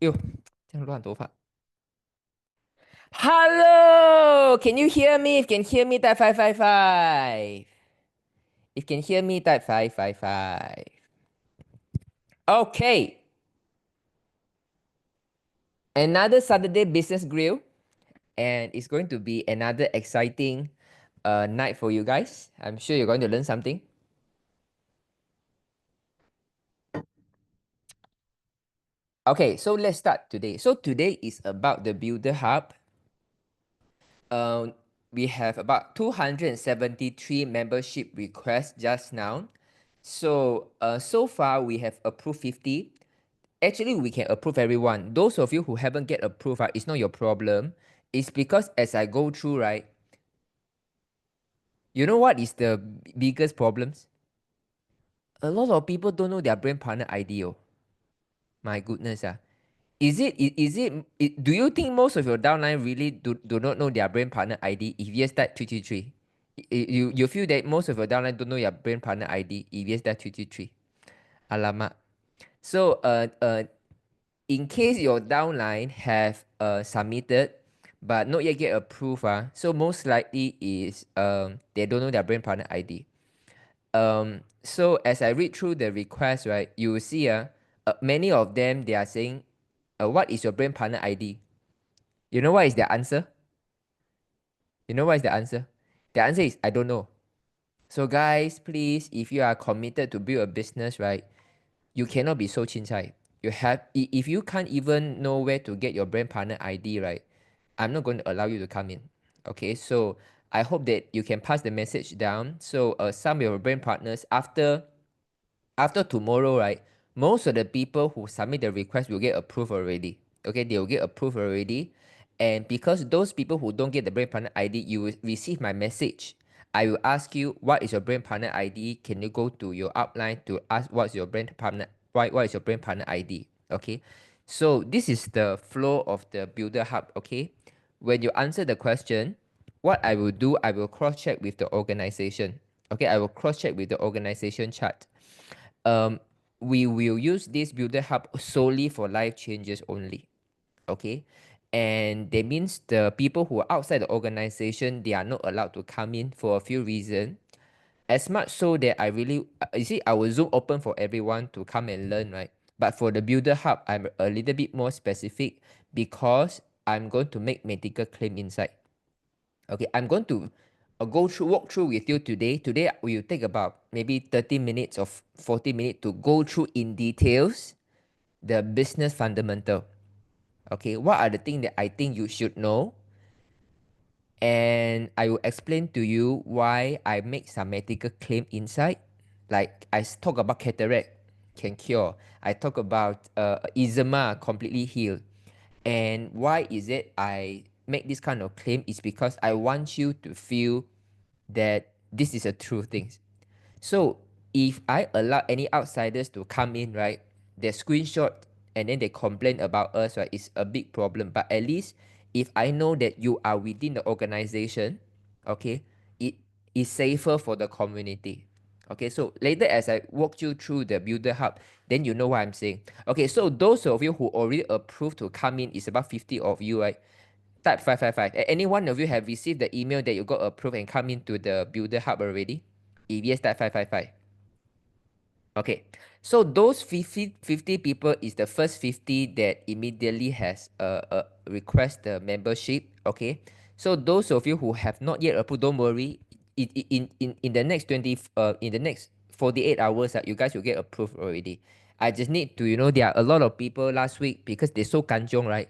哟，这样乱头发。Hello, can you hear me? If can hear me, type 555. If can hear me, type 555. Okay, another Saturday business grill, and it's going to be another exciting night for you guys. I'm sure you're going to learn something. Okay, so let's start today. So today is about the Builder Hub. Um, we have about 273 membership requests just now. So far we have approved 50. Actually, we can approve everyone. Those of you who haven't get approved, it's not your problem. It's because as I go through, right, you know what is the biggest problems? A lot of people don't know their brand partner ID. Oh. My goodness. Do you think most of your downline really do not know their brand partner ID? If yes, that 333. You feel that most of your downline don't know your brand partner ID? If yes, that 333. Alamak. So in case your downline have submitted but not yet get approved, so most likely is they don't know their brand partner ID. So as I read through the request, right, you will see many of them they are saying, what is your brand partner ID? You know what is the answer? You know what is the answer? The answer is I don't know. So guys, please, if you are committed to build a business, right, you cannot be so chincai. If you can't even know where to get your brand partner ID, right, I'm not going to allow you to come in. Okay, so I hope that you can pass the message down. So some of your brand partners after tomorrow, right, most of the people who submit the request will get approved already. Okay, they will get approved already. And because those people who don't get the brand partner ID, you will receive my message. I will ask you, what is your brand partner ID? Can you go to your upline to ask what's your brand partner, what is your brand partner ID? Okay, so this is the flow of the Builder Hub. Okay, when you answer the question, what I will do, I will cross check with the organization. Okay, I will cross check with the organization chart. um, we will use this Builder Hub solely for life changes only. Okay, and that means the people who are outside the organization, they are not allowed to come in for a few reasons. As much so that I really, you see, I will Zoom open for everyone to come and learn, right? But for the Builder Hub, I'm a little bit more specific because I'm going to make medical claim inside. Okay, I'm going to walk through with you today. Today we will take about maybe 30 minutes or 40 minutes to go through in details the business fundamental. Okay, what are the things that I think you should know? And I will explain to you why I make some medical claim inside. Like I talk about cataract can cure. I talk about eczema completely healed. And why is it I make this kind of claim is because I want you to feel that this is a true thing. So if I allow any outsiders to come in, right, they screenshot and then they complain about us, right, it's a big problem. But at least if I know that you are within the organization, okay, it is safer for the community. Okay, so later as I walk you through the Builder Hub, then you know what I'm saying. Okay, so those of you who already approved to come in is about 50 of you, right? Type 555. Any one of you have received the email that you got approved and come into the Builder Hub already? If yes, type 555. Okay, so those 50 people is the first 50 that immediately has request the membership. Okay, so those of you who have not yet approved, don't worry. In the next 20 in the next 48 hours, you guys will get approved already. I just need to, there are a lot of people last week because they're so kanjong, right?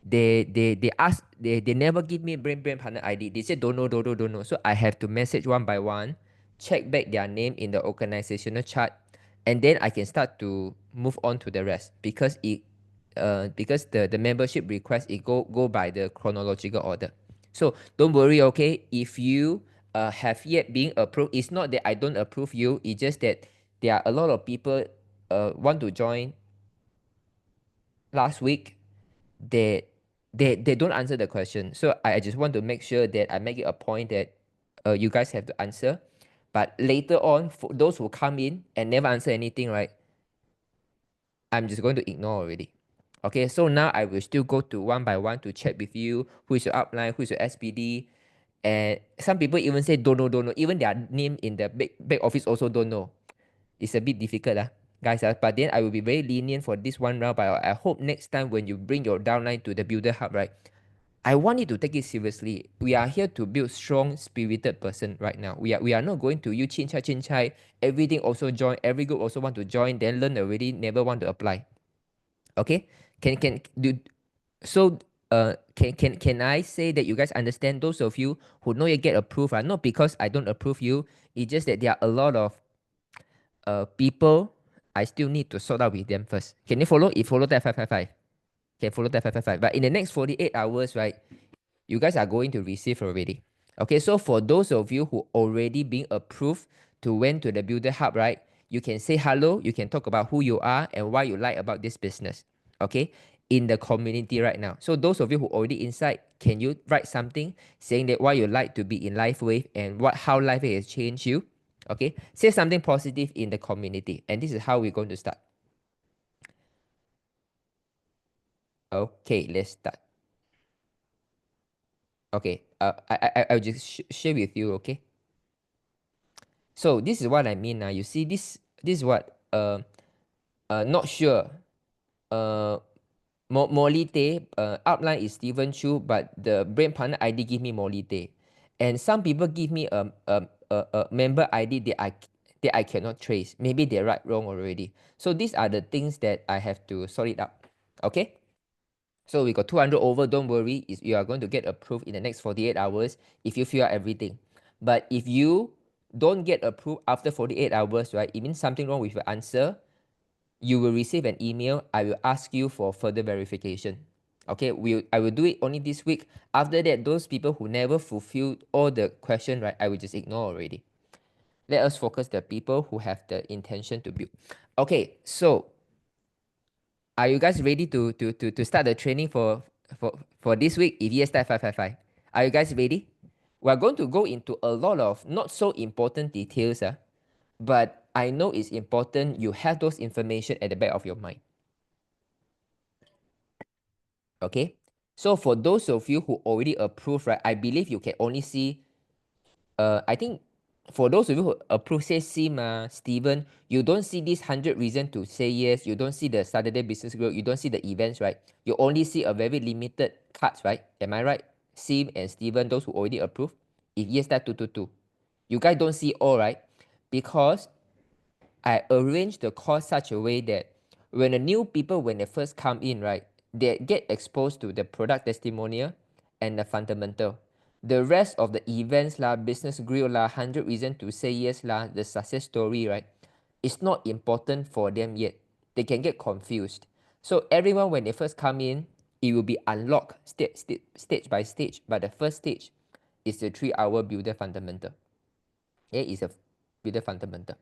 They ask, they never give me brand partner ID. They say don't know. So I have to message one by one, check back their name in the organizational chart, and then I can start to move on to the rest because because the membership request it go by the chronological order. So don't worry, okay? If you have yet been approved, it's not that I don't approve you. It's just that there are a lot of people want to join last week. They don't answer the question. So I just want to make sure that I make it a point that you guys have to answer. But later on, for those who come in and never answer anything, right? I'm just going to ignore already. Okay, so now I will still go to one by one to check with you who is your upline, who is your SPD. And some people even say don't know. Even their name in the back office also don't know. It's a bit difficult, guys. But then I will be very lenient for this one round. But I hope next time when you bring your downline to the builder hub, right? I want you to take it seriously. We are here to build strong, spirited person right now. We are not going to you chin chai. Everything also join. Every group also want to join. Then learn already, never want to apply. Okay? Can do so? Can I say that you guys understand? Those of you who know you get approved, not because I don't approve you. It's just that there are a lot of people I still need to sort out with them first. Can you follow? If follow that 555. Can follow that 555. But in the next 48 hours, right? You guys are going to receive already. Okay, so for those of you who already been approved to went to the builder hub, right? You can say hello, you can talk about who you are and why you like about this business. Okay, in the community right now. So those of you who already inside, can you write something saying that why you like to be in LifeWave and how LifeWave has changed you? Okay, say something positive in the community, and this is how we're going to start. Okay, let's start. Okay, I'll just share with you. Okay. So this is what I mean now. You see, this is what not sure. Molly Tay, outline is Stephen Chu, but the brain partner ID give me Molly Tay. And some people give me a member ID that I cannot trace. Maybe they write wrong already. So these are the things that I have to sort it out. Okay? So we got 200 over, don't worry. You are going to get approved in the next 48 hours if you fill out everything. But if you don't get approved after 48 hours, right, it means something wrong with your answer. You will receive an email. I will ask you for further verification. Okay, I will do it only this week. After that, those people who never fulfilled all the question, right, I will just ignore already. Let us focus the people who have the intention to build. Okay, so are you guys ready to start the training for this week? If yes, type 555. Are you guys ready? We're going to go into a lot of not so important details, but I know it's important you have those information at the back of your mind. Okay? So for those of you who already approved, right, I believe you can only see, I think for those of you who approve, say Sim, Steven, you don't see this 100 reasons to say yes. You don't see the Saturday Business Group. You don't see the events, right? You only see a very limited cards, right? Am I right? Sim and Steven, those who already approved. If yes, that 222. You guys don't see all, right? Because I arrange the course such a way that when the new people, when they first come in, right, they get exposed to the product testimonial and the fundamental. The rest of the events lah, business grill lah, 100 reasons to say yes lah, the success story, right, it's not important for them yet. They can get confused. So everyone, when they first come in, it will be unlocked stage by stage. But the first stage is the 3-hour builder fundamental. It is a builder fundamental.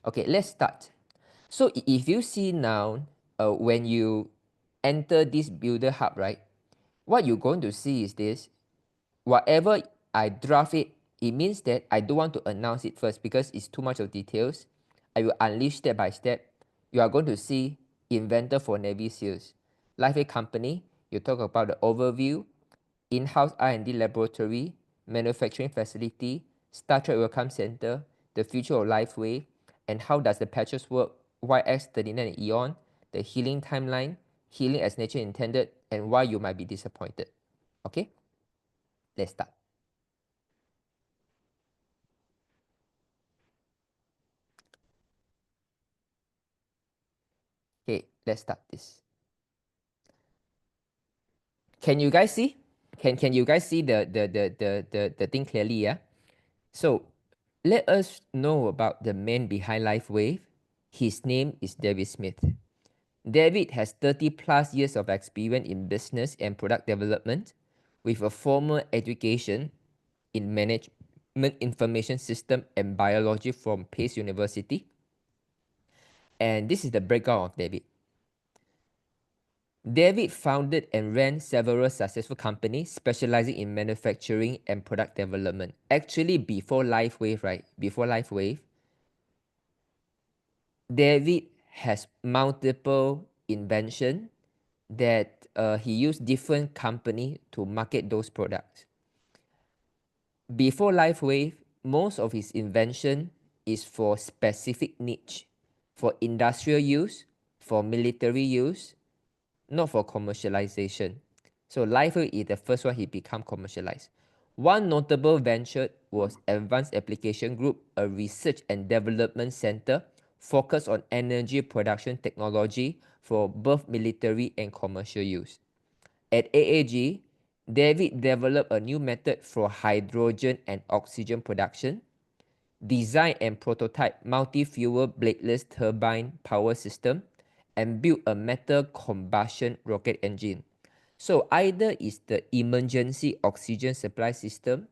Okay, let's start. So if you see now, when you enter this builder hub, right, what you're going to see is this. Whatever I draft it, it means that I don't want to announce it first because it's too much of details. I will unleash step by step. You are going to see inventor for Navy SEALs. Life company, you talk about the overview, in-house R&D laboratory, manufacturing facility, Star Trek Welcome Center, the future of LifeWave, and how does the patches work, YX39 and Eon, the healing timeline, healing as nature intended, and why you might be disappointed. Okay? Let's start. Okay, let's start this. Can you guys see? Can you guys see the thing clearly? Yeah. So let us know about the man behind LifeWave. His name is David Smith. David has 30 plus years of experience in business and product development with a formal education in management information system and biology from Pace University. And this is the breakdown of David. David founded and ran several successful companies specializing in manufacturing and product development. Actually, before LifeWave, right? Before LifeWave, David has multiple invention, that he used different company to market those products. Before LifeWave, most of his invention is for specific niche, for industrial use, for military use, not for commercialization. So LifeWave is the first one he become commercialized. One notable venture was Advanced Application Group, a research and development center focused on energy production technology for both military and commercial use. At AAG, David developed a new method for hydrogen and oxygen production, designed and prototyped multi-fuel bladeless turbine power system, and built a metal combustion rocket engine. So either is the emergency oxygen supply system,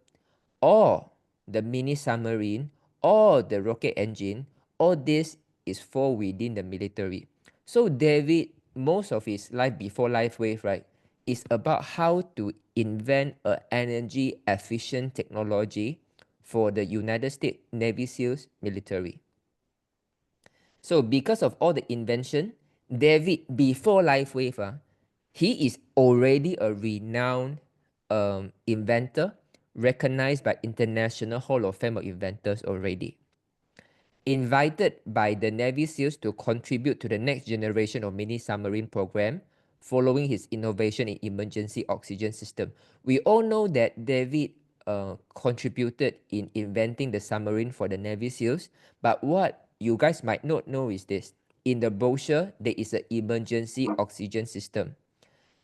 or the mini submarine, or the rocket engine, all this is fall within the military. So David, most of his life before LifeWave, right, is about how to invent an energy efficient technology for the United States Navy SEALs military. So because of all the invention, David, before LifeWave, he is already a renowned inventor, recognized by International Hall of Fame of Inventors already. Invited by the Navy SEALs to contribute to the next generation of mini submarine program, following his innovation in emergency oxygen system. We all know that David contributed in inventing the submarine for the Navy SEALs, but what you guys might not know is this. In the brochure, there is an emergency oxygen system.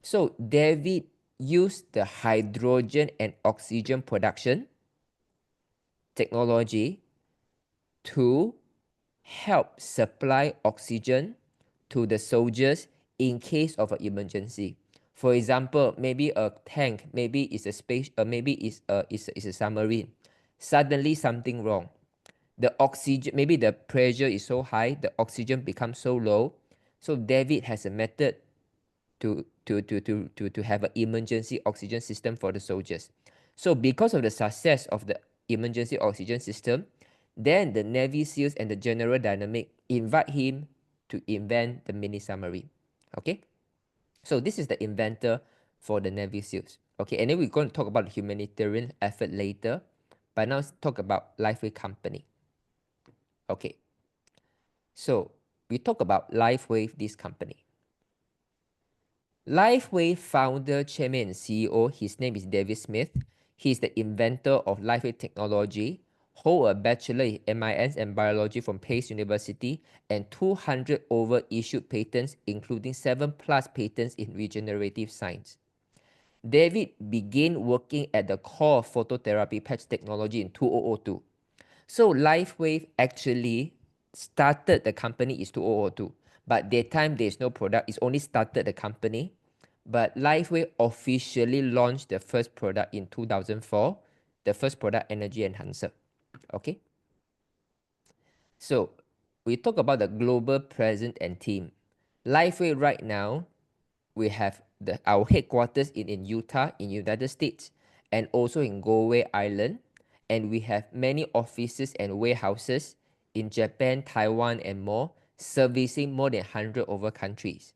So David used the hydrogen and oxygen production technology to help supply oxygen to the soldiers in case of an emergency. For example, maybe a tank, maybe it's a space, maybe it's a submarine. Suddenly something wrong. The oxygen, maybe the pressure is so high, the oxygen becomes so low. So David has a method to have an emergency oxygen system for the soldiers. So because of the success of the emergency oxygen system, then the Navy SEALs and the General Dynamic invite him to invent the mini submarine. Okay, so this is the inventor for the Navy SEALs. Okay, and then we're going to talk about the humanitarian effort later, but now let's talk about LifeWave Company. Okay, so we talk about LifeWave, this company. LifeWave founder, chairman, and CEO, his name is David Smith. He's the inventor of LifeWave technology, hold a bachelor in MIS and biology from Pace University, and 200 over issued patents, including 7+ patents in regenerative science. David began working at the core of phototherapy patch technology in 2002. So LifeWave actually started the company is 2002, but that time there's no product. It's only started the company, but LifeWave officially launched the first product in 2004. The first product, energy enhancer. Okay. So we talk about the global presence and team. LifeWave right now, we have our headquarters in Utah, in United States, and also in Galway Island. And we have many offices and warehouses in Japan, Taiwan, and more, servicing more than 100 over countries.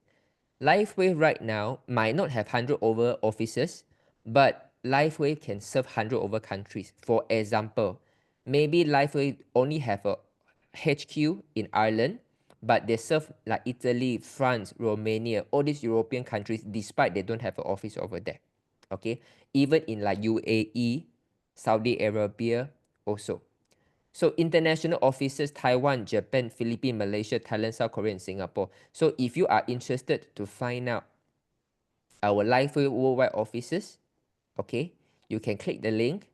LifeWave right now might not have 100 over offices, but LifeWave can serve 100 over countries. For example, maybe LifeWave only have a HQ in Ireland, but they serve like Italy, France, Romania, all these European countries, despite they don't have an office over there. Okay, even in like UAE, Saudi Arabia also. So international offices, Taiwan, Japan, Philippines, Malaysia, Thailand, South Korea, and Singapore. So if you are interested to find out our LifeWave worldwide offices, okay, you can click the link.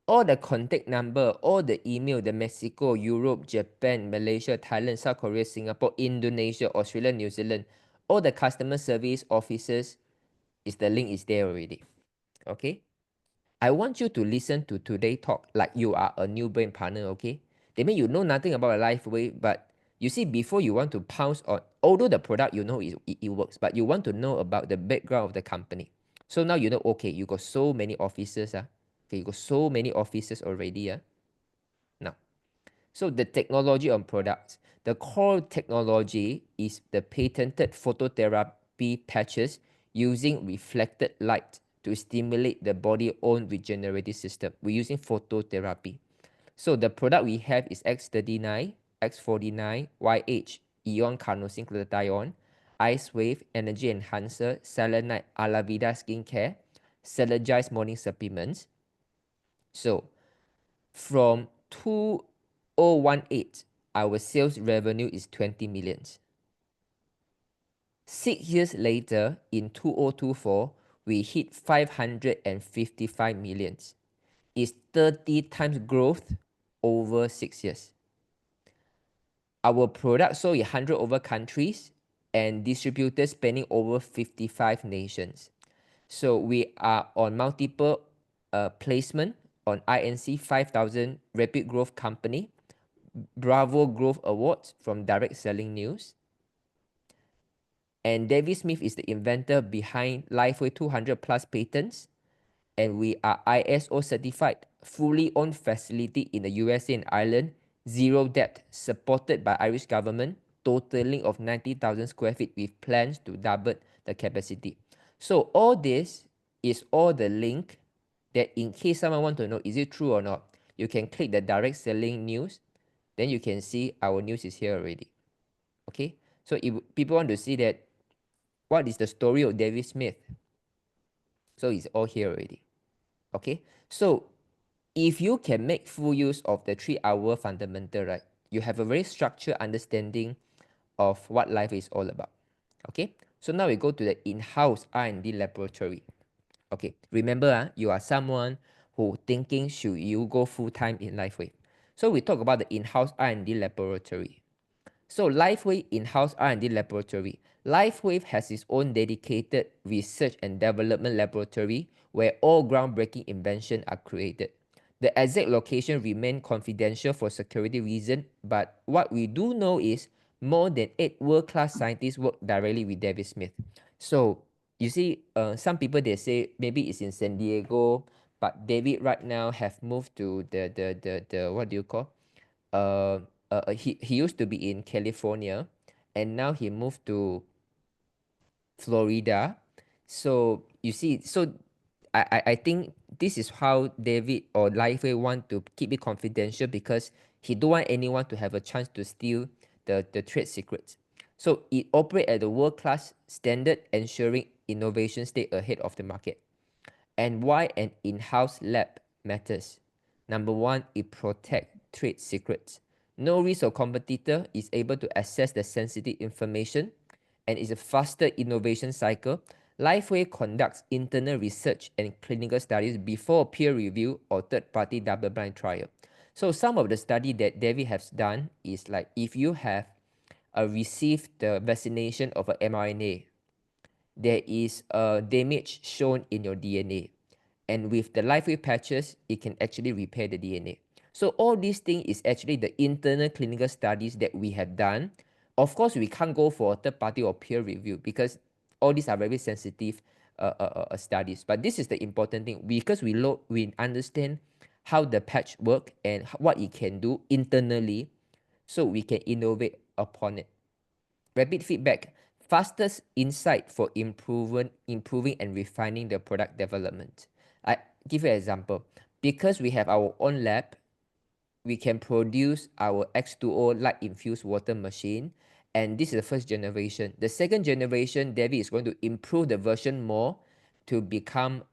All the contact number, all the email, the Mexico, Europe, Japan, Malaysia, Thailand, South Korea, Singapore, Indonesia, Australia, New Zealand, all the customer service offices, the link is there already. Okay. I want you to listen to today's talk like you are a new brain partner, okay? That means you know nothing about a LifeWave, but you see, before you want to pounce on, although the product you know it works, but you want to know about the background of the company. So now you know, okay, you got so many offices, okay, you got so many offices already, Now, so the technology on products, the core technology is the patented phototherapy UV patches using reflected light to stimulate the body's own regenerative system. We're using phototherapy. So the product we have is X39, X49, YH, Ion Carnosine Glutathione, Ice Wave, Energy Enhancer, Selenite, Alavida Skincare, Synergize Morning Supplements. So from 2018, our sales revenue is 20 millions. 6 years later, in 2024, we hit 555 millions. It's 30 times growth over 6 years. Our product sold in 100 over countries and distributors spanning over 55 nations. So we are on multiple placement on INC 5000 Rapid Growth Company, Bravo Growth Awards from Direct Selling News. And David Smith is the inventor behind LifeWay 200 plus patents. And we are ISO certified, fully owned facility in the USA and Ireland, zero debt, supported by Irish government, totaling of 90,000 square feet with plans to double the capacity. So all this is all the link that in case someone want to know, is it true or not, you can click the direct selling news, then you can see our news is here already. Okay, so if people want to see that, what is the story of David Smith? So it's all here already. Okay, so if you can make full use of the 3-hour fundamental, right, you have a very structured understanding of what life is all about. Okay, so now we go to the in-house R&D laboratory. Okay, remember, you are someone who thinking should you go full-time in LifeWay. So we talk about the in-house R&D laboratory. So LifeWay in-house R&D laboratory. LifeWave has its own dedicated research and development laboratory where all groundbreaking inventions are created. The exact location remains confidential for security reasons, but what we do know is more than 8 world-class scientists work directly with David Smith. So you see, some people they say maybe it's in San Diego, but David right now have moved to the what do you call? He used to be in California, and now he moved to Florida. So you see, so I think this is how David or Lifeway want to keep it confidential because he don't want anyone to have a chance to steal the trade secrets. So it operates at a world-class standard, ensuring innovation stay ahead of the market. And why an in-house lab matters. Number one, it protects trade secrets. No risk or competitor is able to access the sensitive information, and it's a faster innovation cycle. Lifeway conducts internal research and clinical studies before peer review or third-party double-blind trial. So some of the study that David has done is like if you have received the vaccination of an mRNA, there is a damage shown in your DNA. And with the LifeWay patches, it can actually repair the DNA. So all these things is actually the internal clinical studies that we have done. Of course, we can't go for a third party or peer review because all these are very sensitive studies. But this is the important thing because we understand how the patch work and what it can do internally, so we can innovate upon it. Rapid feedback, fastest insight for improving and refining the product development. I give you an example. Because we have our own lab, we can produce our X2O light infused water machine, and this is the first generation. The second generation, David is going to improve the version more to become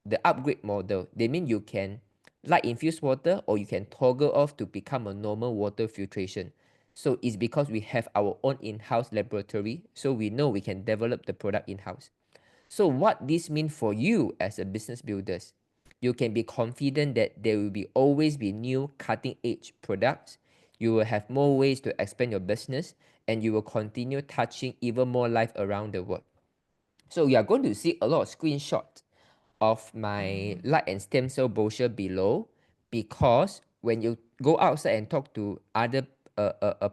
the upgrade model. They mean you can light infused water or you can toggle off to become a normal water filtration. So it's because we have our own in-house laboratory, so we know we can develop the product in-house. So what this means for you as a business builders, you can be confident that there will always be new cutting-edge products. You will have more ways to expand your business, and you will continue touching even more life around the world. So you are going to see a lot of screenshots of my light and stem cell brochure below, because when you go outside and talk to other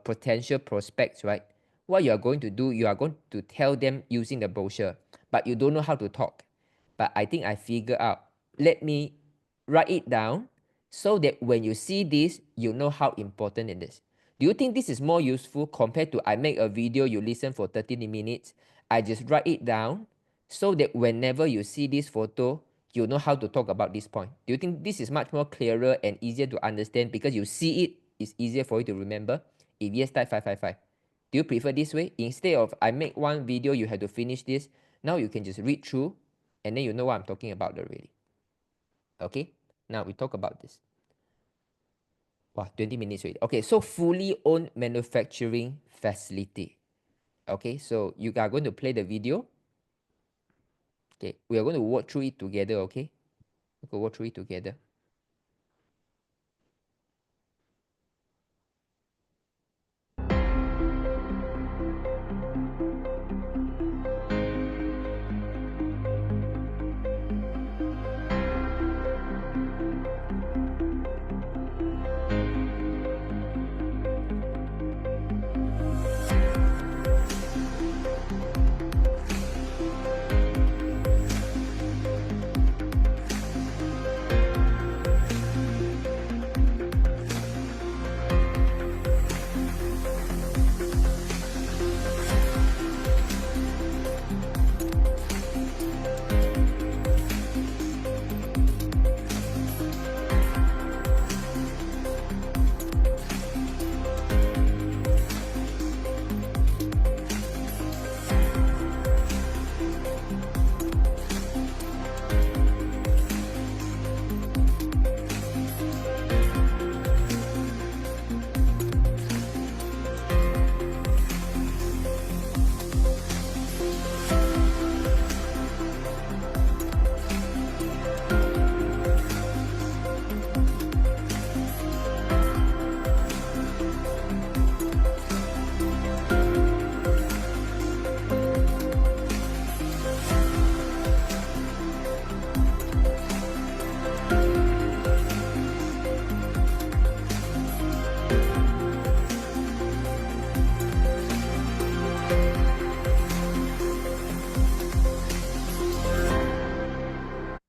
potential prospects, right, what you are going to do, you are going to tell them using the brochure, but you don't know how to talk. But I think I figured out, let me write it down so that when you see this, you know how important it is. Do you think this is more useful compared to I make a video, you listen for 30 minutes, I just write it down so that whenever you see this photo, you know how to talk about this point. Do you think this is much more clearer and easier to understand because you see it, it's easier for you to remember? If yes, type 555. Do you prefer this way? Instead of I make one video, you have to finish this. Now you can just read through and then you know what I'm talking about already. Okay, now we talk about this. Wow, 20 minutes already. Okay, so fully owned manufacturing facility. Okay, so you are going to play the video. Okay, we are going to walk through it together, okay? We'll walk through it together.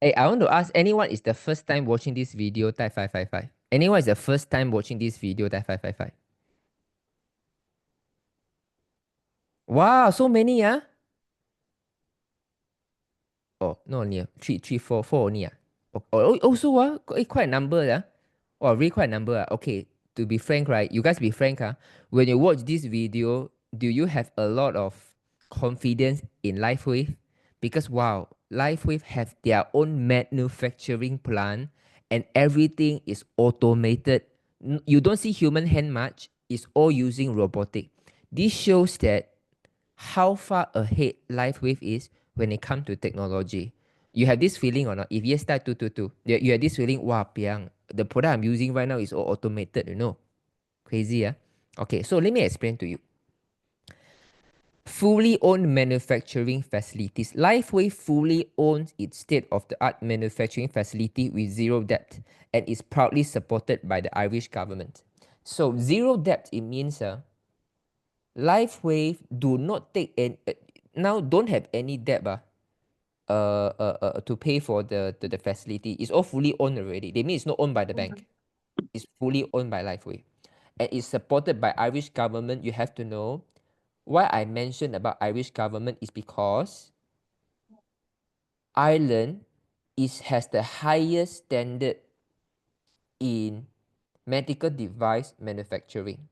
Hey, I want to ask anyone is the first time watching this video, type 555. Anyone is the first time watching this video, type 555. Wow, so many, ah. Oh, no, only three, four only, ah. Also, quite a number, ah. Oh, really quite a number, ah. Okay, to be frank, right? You guys be frank, ah. When you watch this video, do you have a lot of confidence in LifeWave? Because wow, LifeWave have their own manufacturing plant and everything is automated. You don't see human hand much. It's all using robotic. This shows that how far ahead LifeWave is when it comes to technology. You have this feeling or not? If yes, type 222. You have this feeling, wow, piang, the product I'm using right now is all automated, you know. Crazy, yeah? Okay, so let me explain to you. Fully owned manufacturing facilities. LifeWave fully owns its state-of-the-art manufacturing facility with zero debt and is proudly supported by the Irish government. So zero debt, it means LifeWave do not take any, now don't have any debt to pay for the facility. It's all fully owned already. They mean it's not owned by the bank. It's fully owned by LifeWave. And it's supported by Irish government. You have to know why I mentioned about Irish government is because Ireland has the highest standard in medical device manufacturing.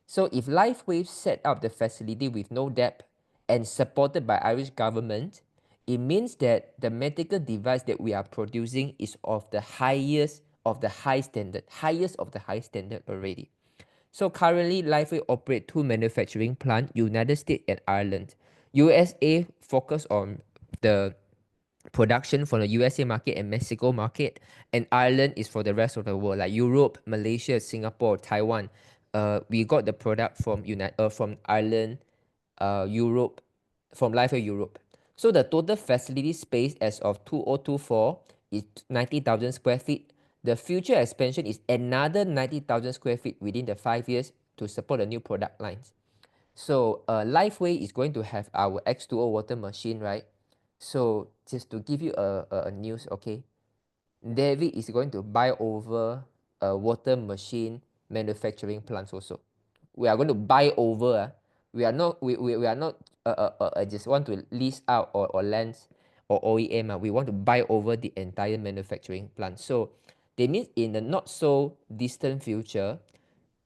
So if LifeWave set up the facility with no debt and supported by Irish government, it means that the medical device that we are producing is of the highest of the high standard, highest of the high standard already. So currently, LifeWave operate two manufacturing plants, United States and Ireland. USA focus on the production for the USA market and Mexico market, and Ireland is for the rest of the world, like Europe, Malaysia, Singapore, Taiwan. We got the product from from Ireland, Europe, from LifeWave Europe. So the total facility space as of 2024 is 90,000 square feet. The future expansion is another 90,000 square feet within the 5 years to support the new product lines. So LifeWave is going to have our X2O water machine, right? So just to give you a news, okay? David is going to buy over a water machine manufacturing plants also. We are going to buy over We are not just want to lease out or lend or OEM. We want to buy over the entire manufacturing plant. So they mean in the not so distant future,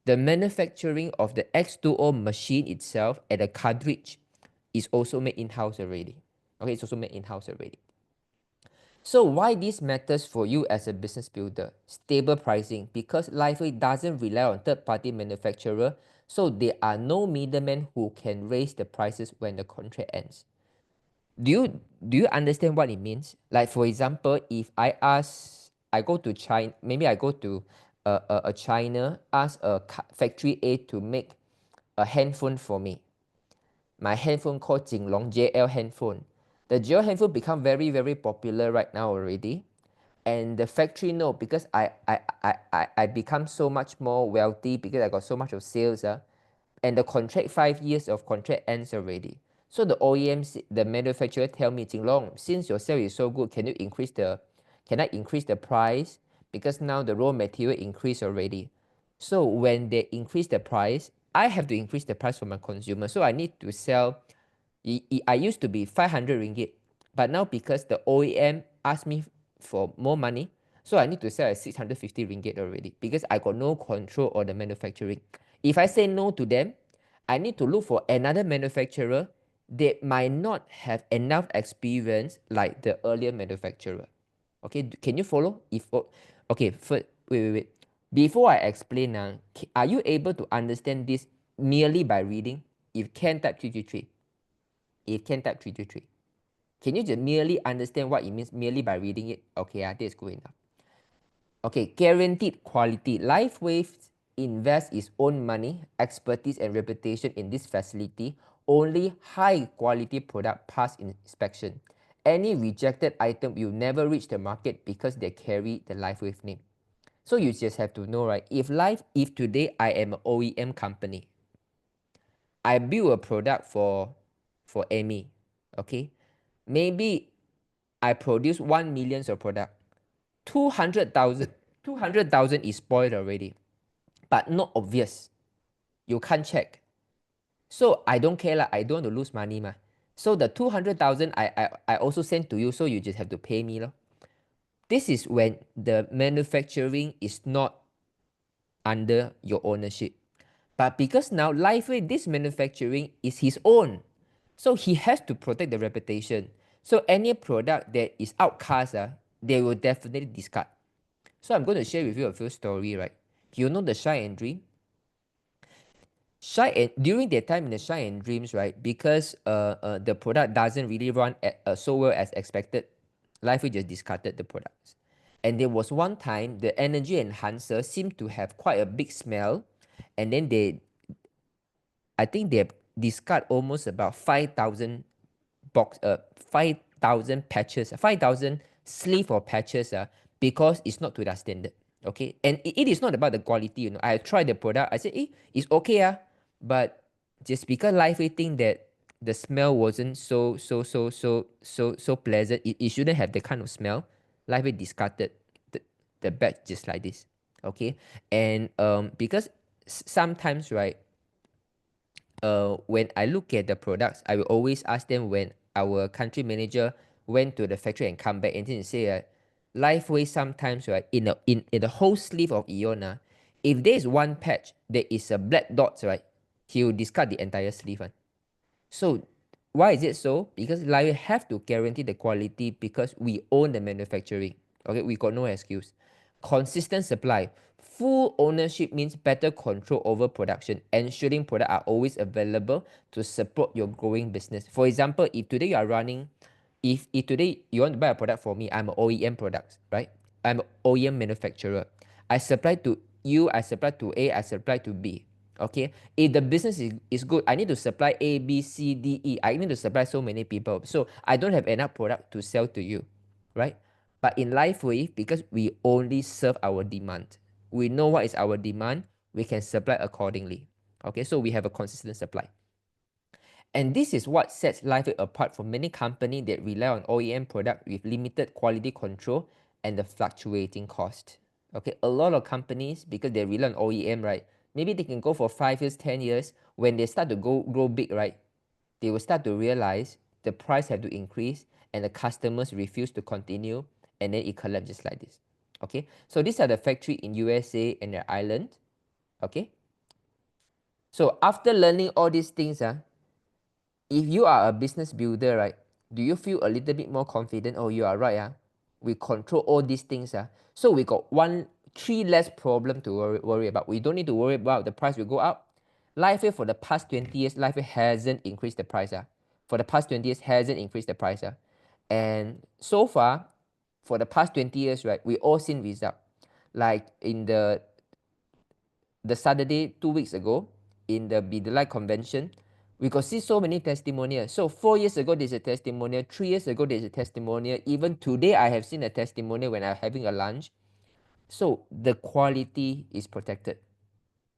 the manufacturing of the X2O machine itself and the cartridge is also made in-house already. Okay, it's also made in-house already. So why this matters for you as a business builder? Stable pricing, because Lifeway doesn't rely on third-party manufacturer, so there are no middlemen who can raise the prices when the contract ends. Do you understand what it means? Like for example, if I go to China, maybe I go to China, ask a factory A to make a handphone for me. My handphone called Jinlong JL handphone. The JL handphone become very, very popular right now already. And the factory know, because I become so much more wealthy because I got so much of sales. And the contract, 5 years of contract ends already. So the OEMs, the manufacturer tell me, Jinlong, since your sale is so good, can I increase the price? Because now the raw material increased already. So when they increase the price, I have to increase the price for my consumer. So I need to sell, I used to be 500 ringgit, but now because the OEM asked me for more money, so I need to sell at 650 ringgit already because I got no control on the manufacturing. If I say no to them, I need to look for another manufacturer that might not have enough experience like the earlier manufacturer. Okay, can you follow? Okay, first, wait. Before I explain now, are you able to understand this merely by reading? If can, type 333. If can, type 333. Can you just merely understand what it means merely by reading it? Okay, this is good enough. Okay, guaranteed quality. Lifeway invests its own money, expertise, and reputation in this facility. Only high quality product pass inspection. Any rejected item will never reach the market because they carry the Lifeway name. So you just have to know, right? If today I am an OEM company, I build a product for Amy, okay? Maybe I produce 1 million of product. 200,000 is spoiled already, but not obvious. You can't check. So I don't care lah. I don't want to lose money ma. So the 200,000 I also send to you, so you just have to pay me lor. This is when the manufacturing is not under your ownership. But because now Lifeway, this manufacturing is his own, so he has to protect the reputation. So any product that is outcast, they will definitely discard. So I'm going to share with you a few story, right? You know the Shine and Dream? During that time in the Shine and Dreams, right? Because the product doesn't really run so well as expected, Lifeway just discarded the products. And there was one time the energy enhancer seemed to have quite a big smell, and then I think they discard almost about 5,000 5,000 patches, 5,000 sleeve or patches, because it's not to their standard. Okay, and it is not about the quality. I tried the product. I said, it's okay, but just because Lifeway think that the smell wasn't so pleasant, it shouldn't have the kind of smell. Lifeway discarded the batch just like this. Okay, and because sometimes, right, when I look at the products, I will always ask them when our country manager went to the factory and come back and then say, Lifeway sometimes, right, in the whole sleeve of Eon, if there is one patch that is a black dots, right, he will discard the entire sleeve one. So why is it so? Because Lifeway have to guarantee the quality because we own the manufacturing. Okay, we got no excuse. Consistent supply. Full ownership means better control over production, ensuring products are always available to support your growing business. For example, if today you are running, if today you want to buy a product for me, I'm an OEM products, right? I'm an OEM manufacturer. I supply to you, I supply to A, I supply to B. Okay, if the business is good, I need to supply A, B, C, D, E. I need to supply so many people. So I don't have enough product to sell to you, right? But in Lifeway, because we only serve our demand, we know what is our demand, we can supply accordingly. Okay, so we have a consistent supply. And this is what sets Lifeway apart from many companies that rely on OEM product with limited quality control and the fluctuating cost. Okay, a lot of companies, because they rely on OEM, right, maybe they can go for 5 years, 10 years. When they start to grow big, right, they will start to realize the price have to increase and the customers refuse to continue, and then it collapses just like this. Okay, so these are the factory in USA and the island. Okay, so after learning all these things, if you are a business builder, right, do you feel a little bit more confident? Oh, you are right. We control all these things. So we got 3 less problem to worry about. We don't need to worry about the price will go up. Lifeway for the past 20 years, Lifeway hasn't increased the price. For the past 20 years, hasn't increased the price. And so far, for the past 20 years, right, we all seen result. Like in the Saturday 2 weeks ago, in the Be the Light convention, we could see so many testimonials. So 4 years ago, there's a testimonial. 3 years ago, there's a testimonial. Even today, I have seen a testimonial when I'm having a lunch. So the quality is protected.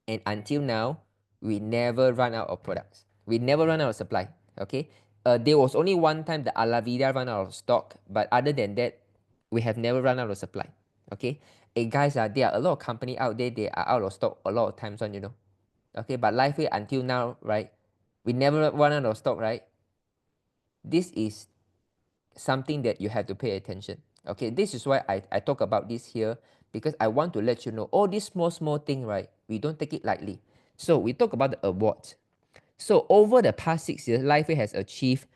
And until now, we never run out of products. We never run out of supply. Okay. There was only one time the Alavida ran out of stock. But other than that, we have never run out of supply. Okay. Hey guys, there are a lot of companies out there, they are out of stock a lot of times on, Okay. But Lifeway until now, right? We never run out of stock, right? This is something that you have to pay attention. Okay, this is why I talk about this here, because I want to let you know all these small things, right? We don't take it lightly. So we talk about the awards. So over the past 6 years, Lifeway has achieved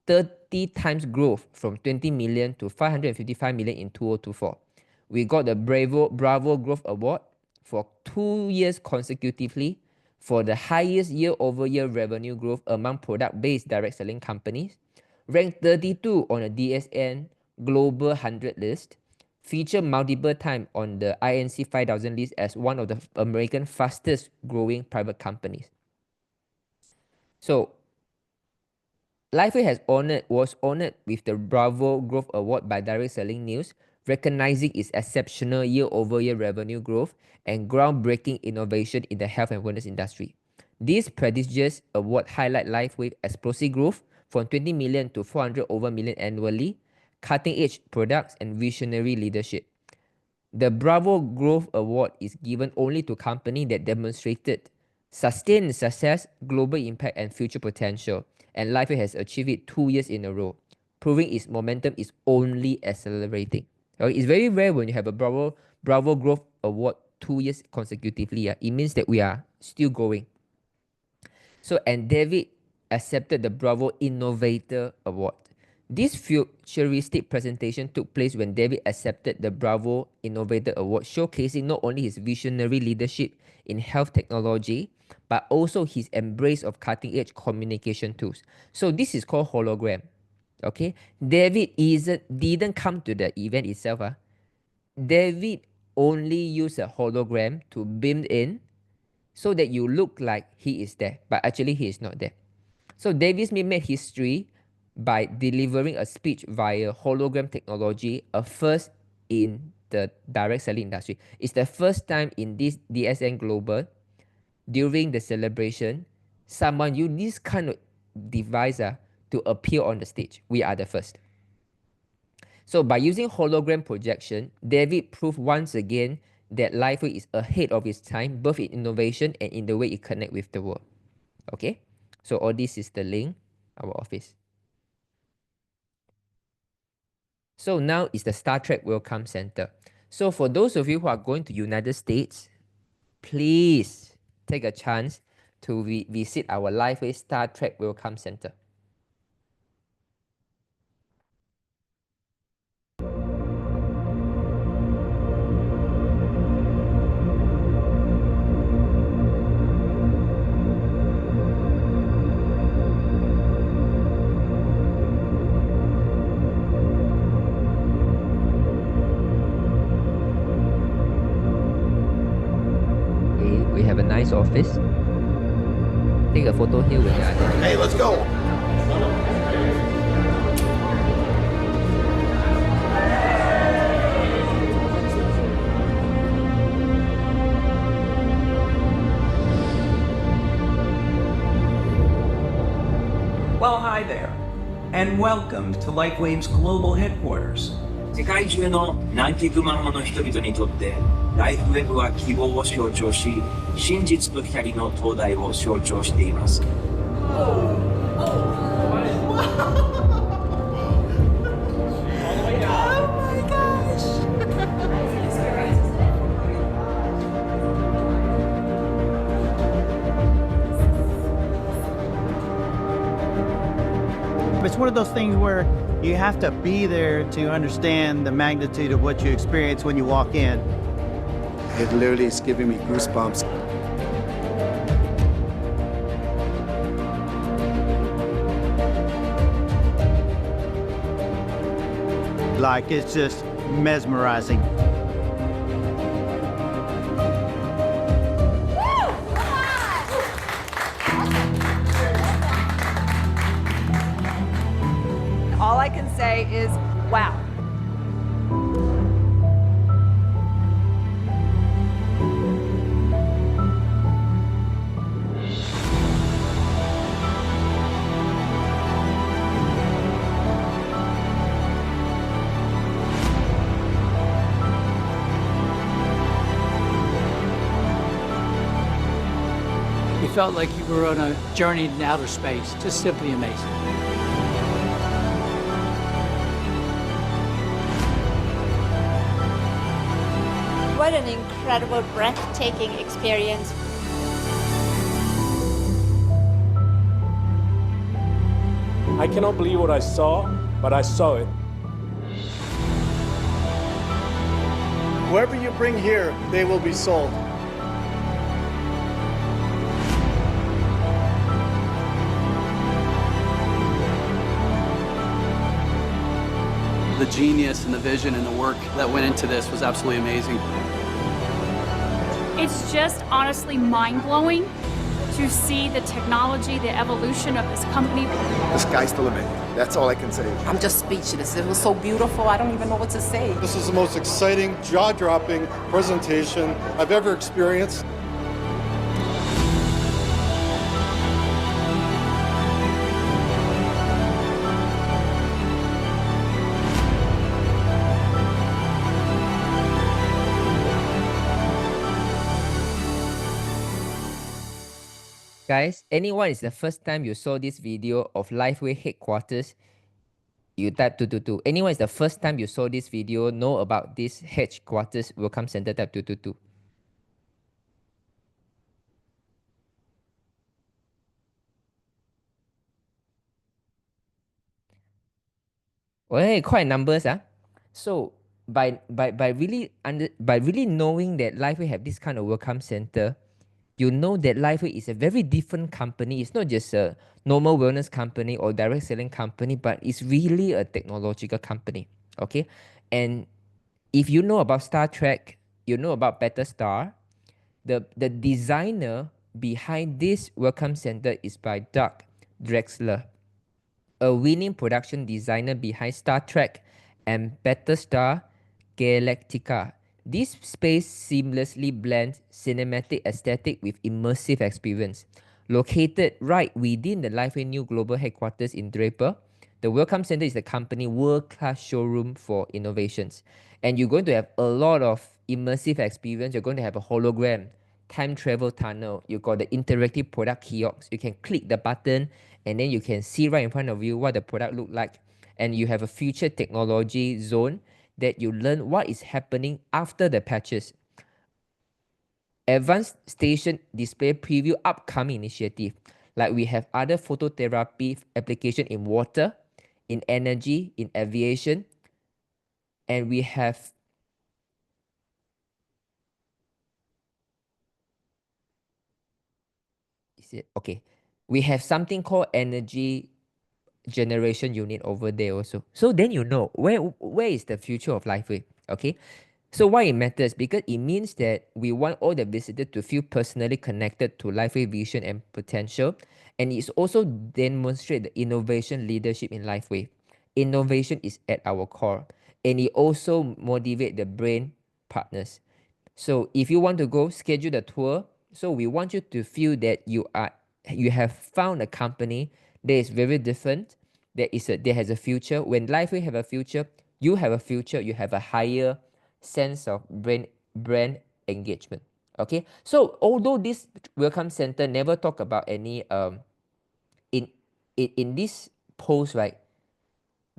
30 times growth from 20 million to 555 million in 2024. We got the Bravo Growth Award for 2 years consecutively for the highest year-over-year revenue growth among product-based direct selling companies, ranked 32 on the DSN Global 100 list, featured multiple times on the INC 5000 list as one of the American fastest growing private companies. So Lifeway was honored with the Bravo Growth Award by Direct Selling News, recognizing its exceptional year-over-year revenue growth and groundbreaking innovation in the health and wellness industry. This prestigious award highlight Lifeway's explosive growth from 20 million to 400 over million annually, cutting-edge products, and visionary leadership. The Bravo Growth Award is given only to companies that demonstrated sustained success, global impact, and future potential, and Lifeway has achieved it 2 years in a row, proving its momentum is only accelerating. Okay? It's very rare when you have a Bravo Growth Award 2 years consecutively. It means that we are still going. So, and David accepted the Bravo Innovator Award. This futuristic presentation took place when David accepted the Bravo Innovator Award, showcasing not only his visionary leadership in health technology, but also his embrace of cutting-edge communication tools. So this is called hologram. Okay, David didn't come to the event itself. David only used a hologram to beam in so that you look like he is there, but actually he is not there. So David Smith made history by delivering a speech via hologram technology, a first in the direct selling industry. It's the first time in this DSN Global, during the celebration, someone used this kind of device to appear on the stage. We are the first. So by using hologram projection, David proved once again that Lifeway is ahead of its time, both in innovation and in the way it connects with the world. Okay, so all this is the link, our office. So now is the Star Trek Welcome Center. So for those of you who are going to United States, please take a chance to visit our Lifeway Star Trek Welcome Center. We have a nice office. Take a photo here when you are there. Hey, let's go. Well, hi there, and welcome to Lifewave's global headquarters. 世界中の何百万もの人々にとってライフウェブは希望を象徴し、真実と光の灯台を象徴しています。It's one of those things where you have to be there to understand the magnitude of what you experience when you walk in. It literally is giving me goosebumps. Like, it's just mesmerizing. All I can say is, wow. You felt like you were on a journey in outer space, just simply amazing. What an incredible, breathtaking experience. I cannot believe what I saw, but I saw it. Whoever you bring here, they will be sold. The genius and the vision and the work that went into this was absolutely amazing. It's just honestly mind-blowing to see the technology, the evolution of this company. The sky's the limit. That's all I can say. I'm just speechless. It was so beautiful. I don't even know what to say. This is the most exciting, jaw-dropping presentation I've ever experienced. Guys, anyone is the first time you saw this video of Lifeway headquarters, you type 222. Anyone is the first time you saw this video, know about this headquarters welcome center, type 222. Well, quite numbers, huh? So by really knowing that Lifeway have this kind of welcome center, you know that Lifeway is a very different company. It's not just a normal wellness company or direct selling company, but it's really a technological company. Okay, and if you know about Star Trek, you know about Battlestar. The designer behind this welcome center is by Doug Drexler, a winning production designer behind Star Trek and Battlestar Galactica. This space seamlessly blends cinematic aesthetic with immersive experience. Located right within the Lifeway new global headquarters in Draper, the Welcome Center is the company world-class showroom for innovations. And you're going to have a lot of immersive experience. You're going to have a hologram, time travel tunnel. You got the interactive product kiosk. You can click the button and then you can see right in front of you what the product look like. And you have a future technology zone that you learn what is happening after the patches. Advanced station display preview upcoming initiative. Like we have other phototherapy application in water, in energy, in aviation. And we have okay. We have something called energy generation unit over there also. So then you know where is the future of Lifeway. Okay. So why it matters? Because it means that we want all the visitors to feel personally connected to Lifeway vision and potential. And it's also demonstrate the innovation leadership in Lifeway. Innovation is at our core. And it also motivate the brain partners. So if you want to go, schedule the tour. So we want you to feel that you have found a company that is very different, that has a future. When Lifeway have a future, you have a future, you have a higher sense of brand engagement. Okay, so although this welcome center never talk about any in this post, right,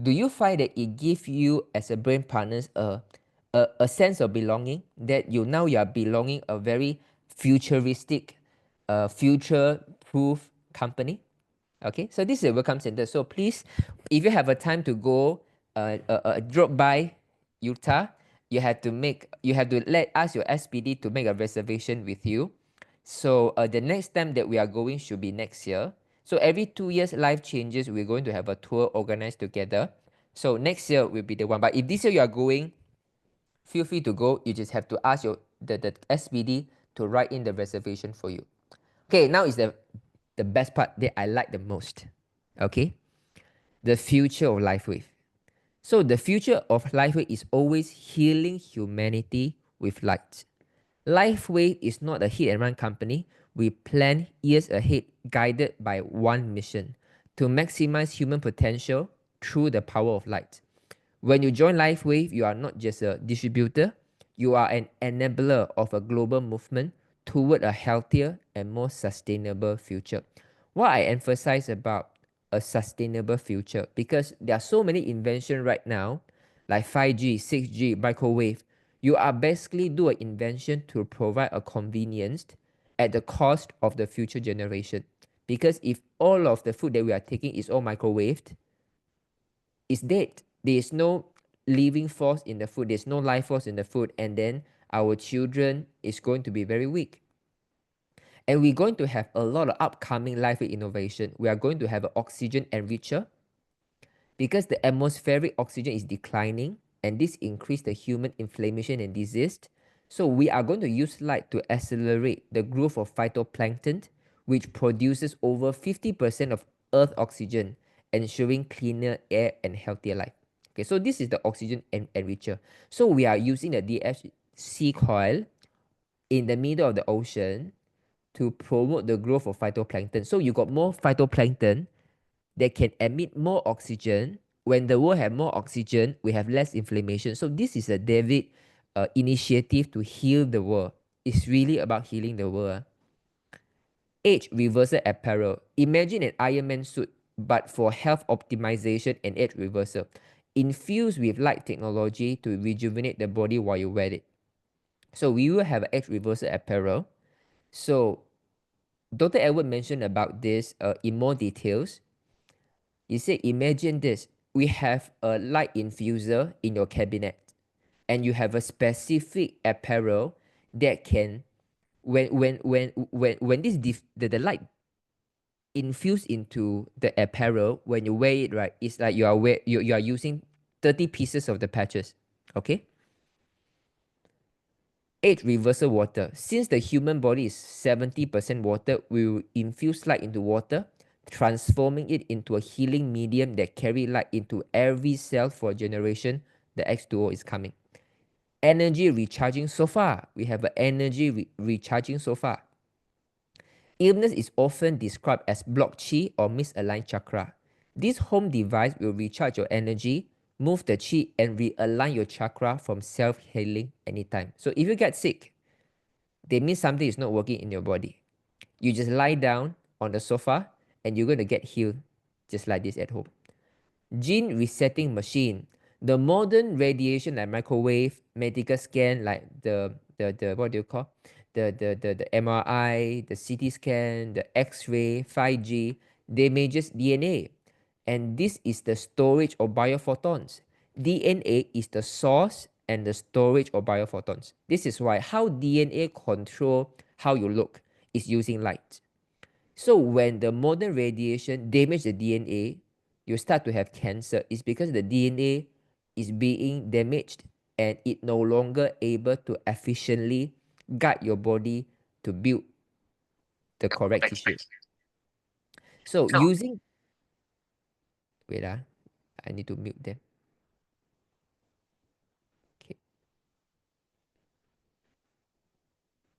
do you find that it gives you as a brand partners a sense of belonging, that you are belonging a very futuristic, future proof company? Okay, so this is a welcome center. So please, if you have a time to go drop by Utah, you have to ask your SPD to make a reservation with you. So the next time that we are going should be next year. So every 2 years life changes, we're going to have a tour organized together. So next year will be the one. But if this year you are going, feel free to go. You just have to ask the SPD to write in the reservation for you. Okay, now is the best part that I like the most. Okay, the future of LifeWave. So the future of LifeWave is always healing humanity with light. LifeWave is not a hit and run company. We plan years ahead, guided by one mission: to maximize human potential through the power of light. When you join LifeWave, you are not just a distributor, you are an enabler of a global movement toward a healthier and more sustainable future. Why I emphasize about a sustainable future? Because there are so many inventions right now, like 5G, 6G, microwave. You are basically do an invention to provide a convenience at the cost of the future generation. Because if all of the food that we are taking is all microwaved, it's dead. There is no living force in the food. There's no life force in the food. And then our children is going to be very weak. And we're going to have a lot of upcoming life innovation. We are going to have an oxygen enricher, because the atmospheric oxygen is declining, and this increases the human inflammation and disease. So we are going to use light to accelerate the growth of phytoplankton, which produces over 50% of Earth oxygen, ensuring cleaner air and healthier life. Okay, so this is the oxygen enricher. So we are using the DFC coil in the middle of the ocean to promote the growth of phytoplankton. So you got more phytoplankton that can emit more oxygen. When the world have more oxygen, we have less inflammation. So this is a David initiative to heal the world. It's really about healing the world. Age reversal apparel. Imagine an Iron Man suit, but for health optimization and age reversal. Infused with light technology to rejuvenate the body while you wear it. So we will have an age reversal apparel. So Dr. Edward mentioned about this in more details. He said, imagine this. We have a light infuser in your cabinet, and you have a specific apparel that can, when the light infused into the apparel, when you wear it, right, it's like you are using 30 pieces of the patches. Okay. Age reversal water. Since the human body is 70% water, we will infuse light into water, transforming it into a healing medium that carry light into every cell for a generation. The X2O is coming. Energy recharging sofa. We have an energy recharging sofa. Illness is often described as blocked chi or misaligned chakra. This home device will recharge your energy, move the chi, and realign your chakra from self-healing anytime. So if you get sick, that means something is not working in your body. You just lie down on the sofa and you're going to get healed just like this at home. Gene resetting machine. The modern radiation like microwave, medical scan like the what do you call? The MRI, the CT scan, the X-ray, 5G, damages DNA. And this is the storage of biophotons. DNA is the source and the storage of biophotons. This is why how DNA control how you look is using light. So when the modern radiation damages the DNA, you start to have cancer. It's because the DNA is being damaged and it no longer able to efficiently guide your body to build the correct tissue. So using... Wait, I need to mute them.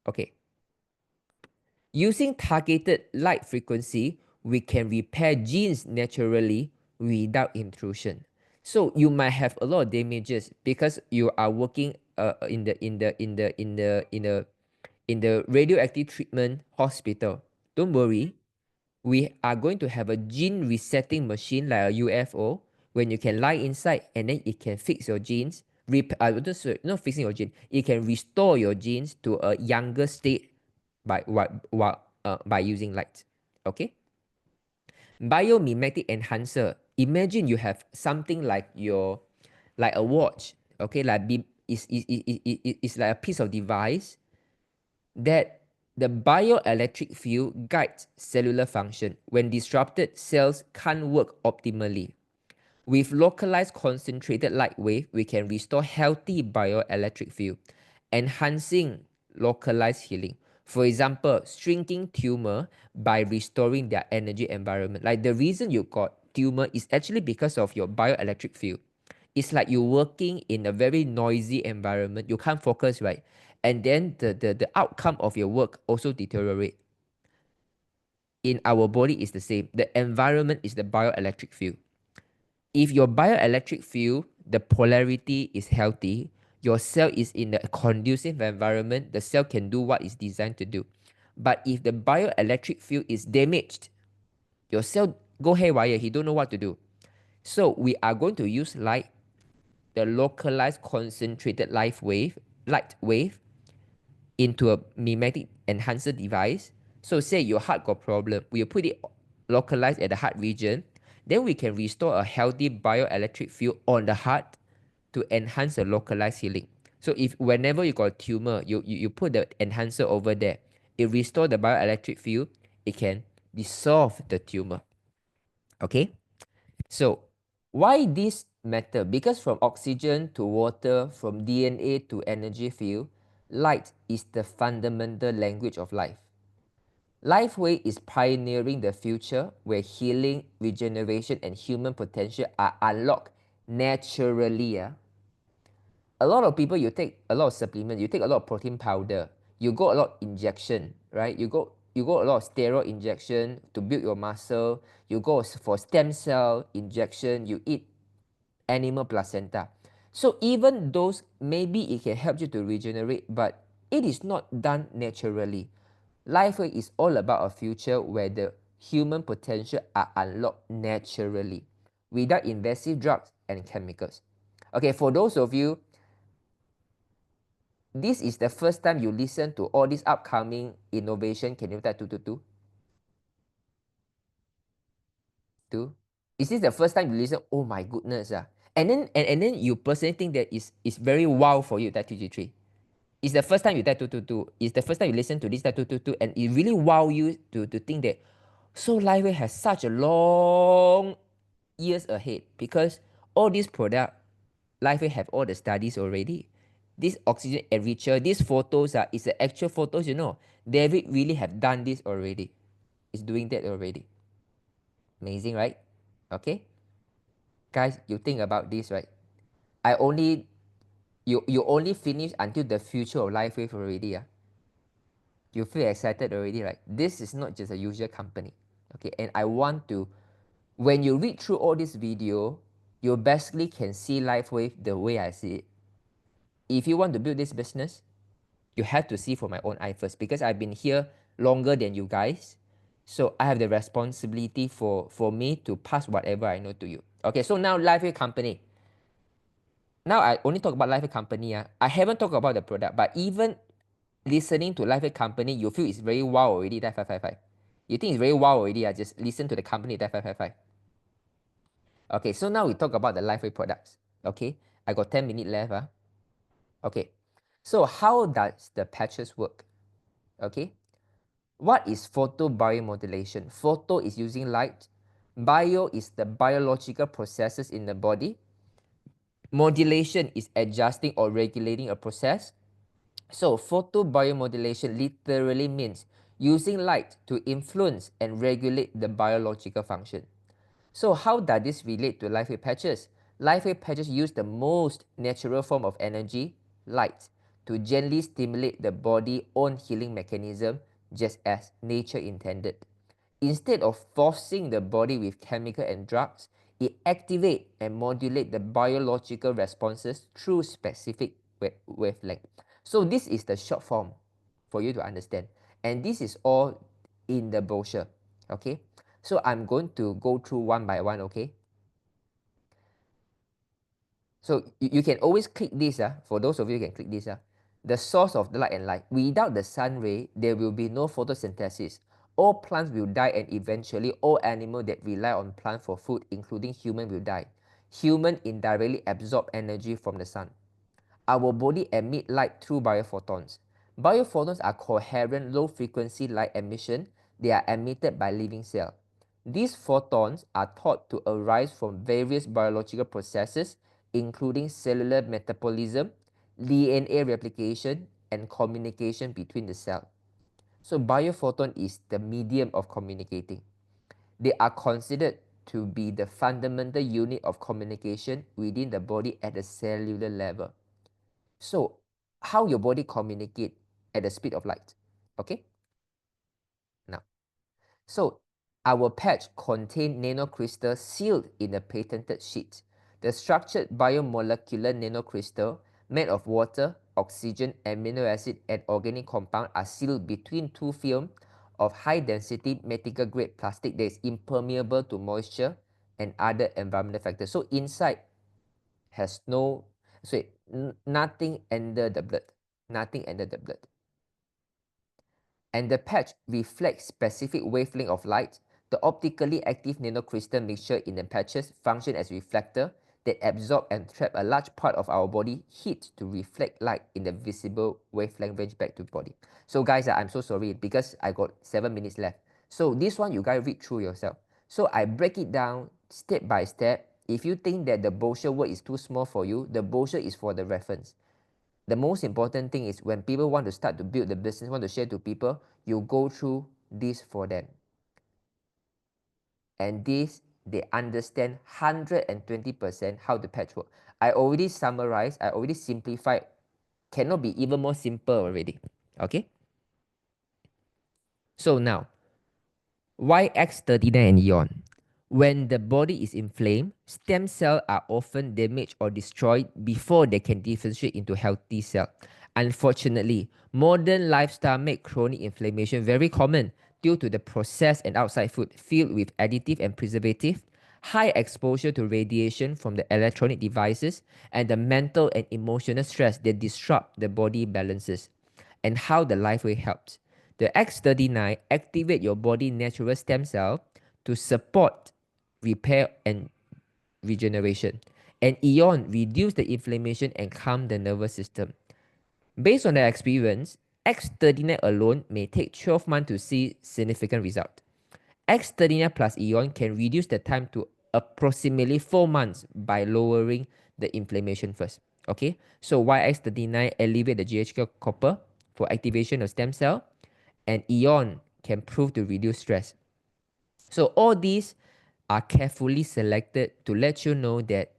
Okay. Using targeted light frequency, we can repair genes naturally without intrusion. So you might have a lot of damages because you are working in the radioactive treatment hospital. Don't worry, we are going to have a gene resetting machine like a UFO when you can lie inside and then it can fix your genes. Not fixing your gene, it can restore your genes to a younger state by using light. Okay. Biomimetic enhancer. Imagine you have something like a watch. Okay, it's like a piece of device that the bioelectric field guides cellular function. When disrupted, cells can't work optimally. With localized concentrated light wave, we can restore healthy bioelectric field, enhancing localized healing. For example, shrinking tumor by restoring their energy environment. Like the reason you got tumor is actually because of your bioelectric field. It's like you're working in a very noisy environment. You can't focus, right? And then the outcome of your work also deteriorate. In our body is the same. The environment is the bioelectric field. If your bioelectric field, the polarity is healthy, your cell is in a conducive environment, the cell can do what it's designed to do. But if the bioelectric field is damaged, your cell go haywire, he don't know what to do. So we are going to use light, the localized concentrated light wave, into a mimetic enhancer device. So say your heart got problem, we put it localized at the heart region, then we can restore a healthy bioelectric field on the heart to enhance the localized healing. So if whenever you got a tumor, you put the enhancer over there, it restores the bioelectric field, it can dissolve the tumor. Okay? So why this matter? Because from oxygen to water, from DNA to energy field, light is the fundamental language of life. LifeWay is pioneering the future where healing, regeneration, and human potential are unlocked naturally. A lot of people, you take a lot of supplements, you take a lot of protein powder, you go a lot of injection, right? You go a lot of steroid injection to build your muscle, you go for stem cell injection, you eat animal placenta. So even those, maybe it can help you to regenerate, but it is not done naturally. LifeWay is all about a future where the human potential are unlocked naturally without invasive drugs and chemicals. Okay, for those of you, this is the first time you listen to all this upcoming innovation. Can you type 222? 2? Is this the first time you listen? Oh my goodness. And then you personally think that it's very wow for you, that 223. It's the first time you type 222. It's the first time you listen to this type 222, and it really wow you to think that so LifeWay has such a long years ahead, because all these products, LifeWay have all the studies already. This oxygen enricher, these photos is the actual photos, David really have done this already. It's doing that already. Amazing, right? Okay. Guys, you think about this, right? You only finish until the future of LifeWay already. You feel excited already, right? This is not just a usual company. Okay, and I want to, when you read through all this video, you basically can see LifeWay the way I see it. If you want to build this business, you have to see for my own eye first, because I've been here longer than you guys. So I have the responsibility for me to pass whatever I know to you. Okay, so now LifeWay company. Now I only talk about LifeWay company. I haven't talked about the product, but even listening to LifeWay company, you feel it's very wow already, that 555. You think it's very wow already, just listen to the company, that 555. Okay, so now we talk about the LifeWay products. Okay, I got 10 minutes left. Okay, so how does the patches work? Okay, what is photobiomodulation? Photo is using light. Bio is the biological processes in the body. Modulation is adjusting or regulating a process. So photobiomodulation literally means using light to influence and regulate the biological function. So how does this relate to LifeWay patches? LifeWay patches use the most natural form of energy, light, to gently stimulate the body's own healing mechanism, just as nature intended. Instead of forcing the body with chemical and drugs, It activates and modulates the biological responses through specific wavelength. So this is the short form for you to understand. And this is all in the brochure, okay? So I'm going to go through one by one, okay? So you can always click this, for those of you who can click this. The source of the light and light. Without the sun ray, there will be no photosynthesis. All plants will die, and eventually all animals that rely on plants for food, including human, will die. Human indirectly absorb energy from the sun. Our body emit light through biophotons. Biophotons are coherent low-frequency light emission. They are emitted by living cells. These photons are thought to arise from various biological processes, including cellular metabolism, DNA replication, and communication between the cells. So biophoton is the medium of communicating. They are considered to be the fundamental unit of communication within the body at the cellular level. So how your body communicates at the speed of light, okay? Now, so our patch contains nanocrystals sealed in a patented sheet. The structured biomolecular nanocrystal made of water, oxygen, amino acid, and organic compound are sealed between two films of high-density medical-grade plastic that is impermeable to moisture and other environmental factors. So inside has nothing under the blood. Nothing under the blood. And the patch reflects specific wavelength of light. The optically active nanocrystal mixture in the patches function as reflector that absorb and trap a large part of our body heat to reflect light in the visible wavelength range back to the body. So guys, I'm so sorry because I got 7 minutes left. So this one you guys read through yourself. So I break it down step by step. If you think that the brochure word is too small for you, the brochure is for the reference. The most important thing is when people want to start to build the business, want to share to people, you go through this for them. And this, they understand 120% how the patch works. I already summarized, I already simplified. Cannot be even more simple already. Okay? So now, why X39 and Eon? When the body is inflamed, stem cells are often damaged or destroyed before they can differentiate into healthy cells. Unfortunately, modern lifestyle make chronic inflammation very common due to the processed and outside food filled with additive and preservative, high exposure to radiation from the electronic devices, and the mental and emotional stress that disrupt the body balances. And how the LifeWay helps. The X39 activate your body natural stem cell to support repair and regeneration. And Eon reduce the inflammation and calm the nervous system. Based on their experience, X39 alone may take 12 months to see significant result. X39 plus Eon can reduce the time to approximately 4 months by lowering the inflammation first. Okay, so why X39 elevate the GHK copper for activation of stem cell, and Eon can prove to reduce stress. So all these are carefully selected to let you know that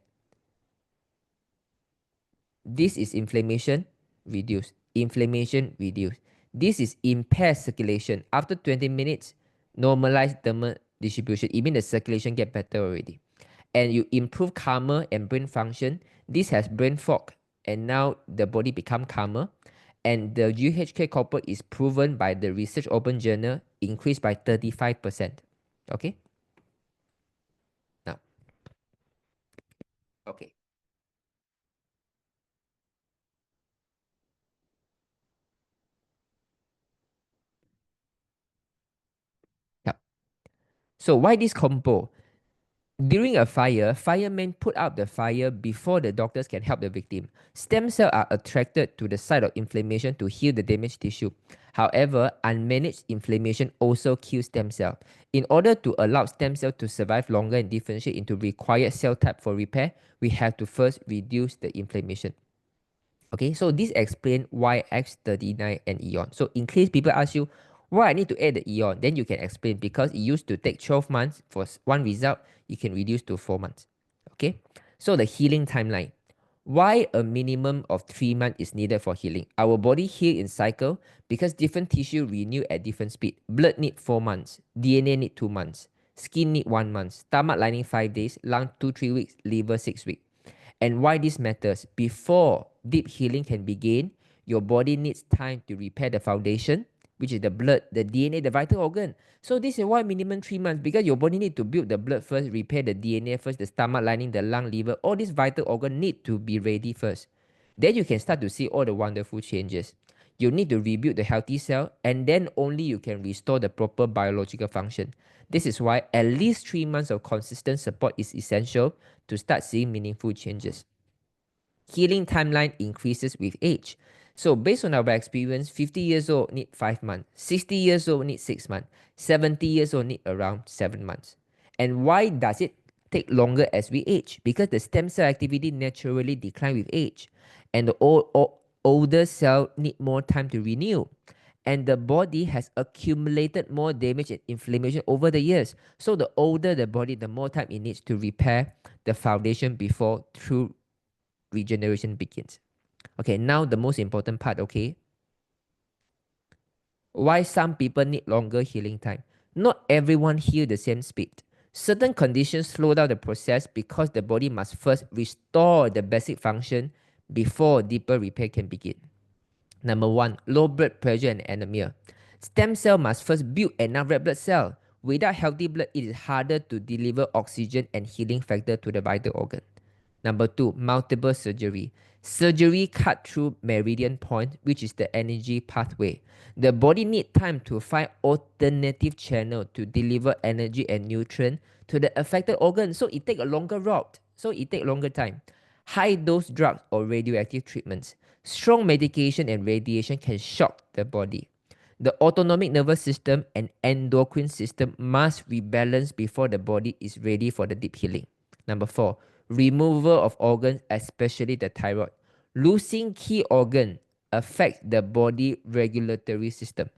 this is inflammation, reduce. Inflammation, reduce. This is impaired circulation. After 20 minutes, normalize thermal distribution. It means the circulation get better already. And you improve calmer and brain function. This has brain fog, and now the body become calmer. And the UHK copper is proven by the Research Open Journal increased by 35%. Okay? Now. Okay. Yeah. So why this combo? During a fire, firemen put out the fire before the doctors can help the victim. Stem cells are attracted to the site of inflammation to heal the damaged tissue. However, unmanaged inflammation also kills stem cells. In order to allow stem cells to survive longer and differentiate into required cell type for repair, we have to first reduce the inflammation. Okay, so this explains why X39 and Eon. So in case people ask you, why I need to add the Eon, then you can explain because it used to take 12 months for one result, you can reduce to 4 months. Okay, so the healing timeline. Why a minimum of 3 months is needed for healing? Our body heals in cycle because different tissue renew at different speed. Blood need 4 months, DNA need 2 months, skin need 1 month, stomach lining 5 days, lung 2-3 weeks, liver 6 weeks. And why this matters? Before deep healing can begin, your body needs time to repair the foundation, which is the blood, the DNA, the vital organ. So this is why minimum 3 months, because your body need to build the blood first, repair the DNA first, the stomach lining, the lung, liver, all these vital organs need to be ready first. Then you can start to see all the wonderful changes. You need to rebuild the healthy cell, and then only you can restore the proper biological function. This is why at least 3 months of consistent support is essential to start seeing meaningful changes. Healing timeline increases with age. So based on our experience, 50 years old need 5 months, 60 years old need 6 months, 70 years old need around 7 months. And why does it take longer as we age? Because the stem cell activity naturally decline with age, and the older cell need more time to renew. And the body has accumulated more damage and inflammation over the years. So the older the body, the more time it needs to repair the foundation before true regeneration begins. Okay, now the most important part, okay? Why some people need longer healing time? Not everyone heals the same speed. Certain conditions slow down the process because the body must first restore the basic function before deeper repair can begin. Number 1, low blood pressure and anemia. Stem cell must first build enough red blood cell. Without healthy blood, it is harder to deliver oxygen and healing factor to the vital organ. Number 2, multiple surgery. Surgery cut through meridian point, which is the energy pathway. The body needs time to find alternative channel to deliver energy and nutrient to the affected organ. So it takes a longer route. So it takes longer time. High dose drugs or radioactive treatments. Strong medication and radiation can shock the body. The autonomic nervous system and endocrine system must rebalance before the body is ready for the deep healing. Number 4, removal of organs, especially the thyroid. Losing key organ affects the body regulatory system.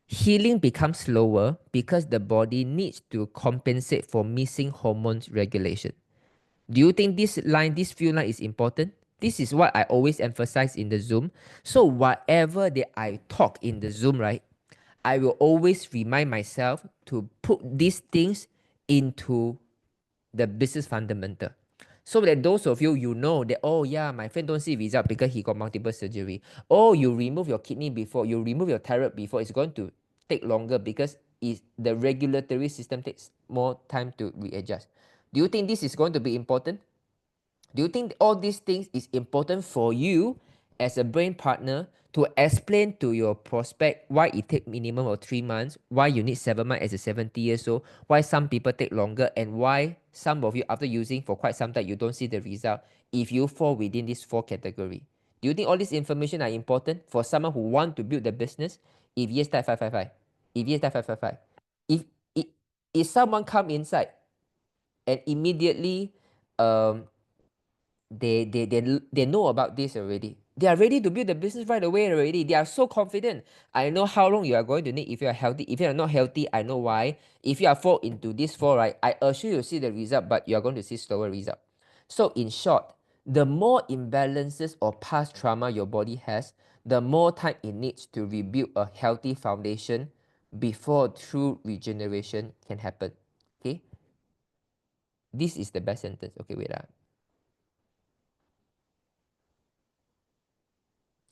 Healing becomes slower because the body needs to compensate for missing hormones regulation. Do you think this few line is important? This is what I always emphasize in the Zoom. So whatever that I talk in the Zoom, right, I will always remind myself to put these things into the business fundamental. So that those of you, you know that, oh yeah, my friend don't see result because he got multiple surgery. Oh, you remove your kidney before, you remove your thyroid before, it's going to take longer because the regulatory system takes more time to readjust. Do you think this is going to be important? Do you think all these things is important for you as a brain partner to explain to your prospect why it takes minimum of 3 months, why you need 7 months as a 70 years old, why some people take longer, and why some of you, after using for quite some time, you don't see the result if you fall within these 4 categories? Do you think all this information are important for someone who want to build the business? If yes, type 555. If yes, type 555. If someone come inside and immediately they know about this already, they are ready to build the business right away already. They are so confident. I know how long you are going to need if you are healthy. If you are not healthy, I know why. If you are fall into this 4, right, I assure you see the result, but you are going to see slower result. So in short, the more imbalances or past trauma your body has, the more time it needs to rebuild a healthy foundation before true regeneration can happen. Okay? This is the best sentence. Okay, wait.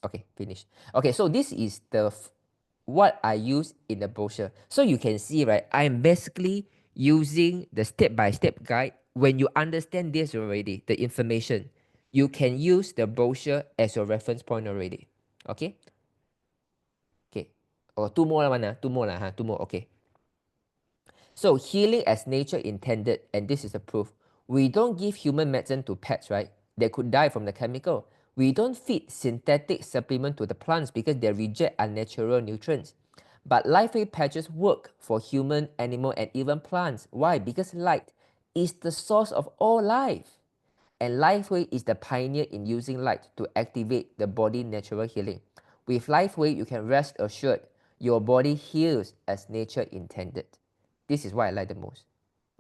Okay, finished. Okay, so this is what I use in the brochure. So you can see, right, I'm basically using the step-by-step guide. When you understand this already, the information, you can use the brochure as your reference point already. Okay? Okay. Oh, 2 more lah, mana? 2 more lah, ha? 2 more, okay. So healing as nature intended, and this is the proof. We don't give human medicine to pets, right? They could die from the chemical. We don't feed synthetic supplement to the plants because they reject unnatural nutrients. But LifeWay patches work for human, animal, and even plants. Why? Because light is the source of all life. And LifeWay is the pioneer in using light to activate the body natural healing. With LifeWay, you can rest assured your body heals as nature intended. This is what I like the most.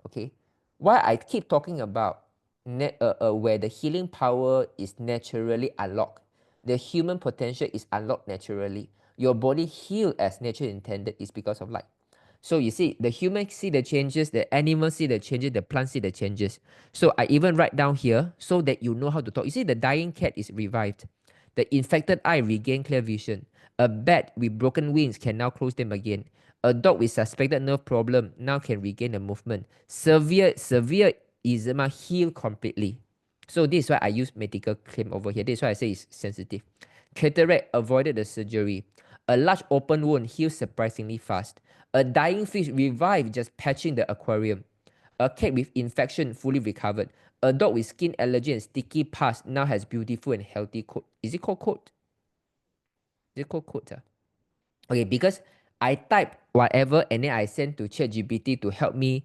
Okay? Why I keep talking about where the healing power is naturally unlocked. The human potential is unlocked naturally. Your body heals as nature intended is because of light. So you see, the human see the changes, the animals see the changes, the plants see the changes. So I even write down here so that you know how to talk. You see, the dying cat is revived. The infected eye regain clear vision. A bat with broken wings can now close them again. A dog with suspected nerve problem now can regain the movement. Severe eczema heal completely. So this is why I use medical claim over here. This is why I say it's sensitive. Cataract avoided the surgery. A large open wound heals surprisingly fast. A dying fish revived just patching the aquarium. A cat with infection fully recovered. A dog with skin allergy and sticky pus now has beautiful and healthy coat. Is it called coat? Is it called coat? Okay, because I type whatever and then I send to ChatGPT to help me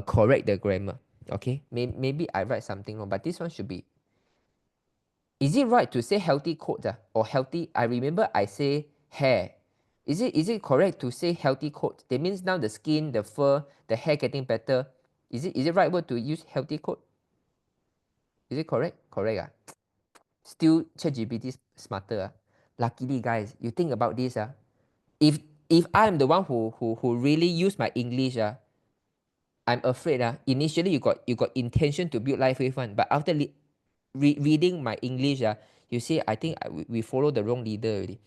correct the grammar. Okay, maybe I write something wrong, but this one should be. Is it right to say healthy coat or healthy? I remember I say hair. Is it correct to say healthy coat? That means now the skin, the fur, the hair getting better. Is it right word to use healthy coat? Is it correct? Correct. Still ChatGPT smarter. Luckily, guys, you think about this. If I'm the one who really use my English, I'm afraid. Initially, you got intention to build life with one, but after reading my English, you see, I think we follow the wrong leader already.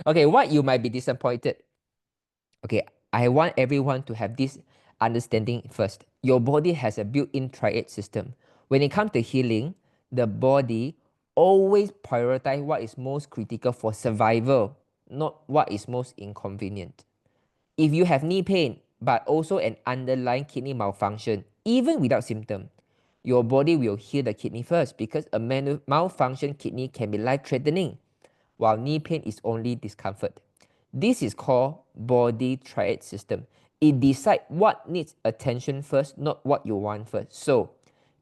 Okay, what you might be disappointed. Okay, I want everyone to have this understanding first. Your body has a built-in triad system. When it comes to healing, the body always prioritize what is most critical for survival, not what is most inconvenient. If you have knee pain, but also an underlying kidney malfunction, even without symptom, your body will heal the kidney first because a malfunctioned kidney can be life-threatening, while knee pain is only discomfort. This is called body triad system. It decides what needs attention first, not what you want first. So,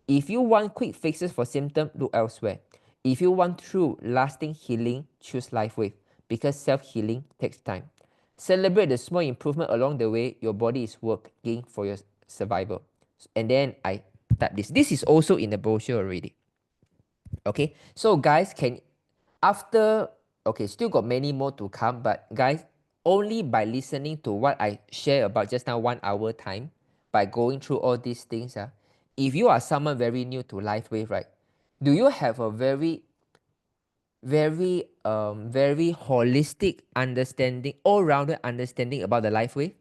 if you want quick fixes for symptoms, look elsewhere. If you want true, lasting healing, choose LifeWave because self-healing takes time. Celebrate the small improvement along the way. Your body is working for your survival. And then I type this. This is also in the brochure already. Okay, so guys, still got many more to come, but guys, only by listening to what I share about just now 1 hour time, by going through all these things, if you are someone very new to LifeWave, right, do you have a very holistic understanding, all-rounded understanding about the LifeWave,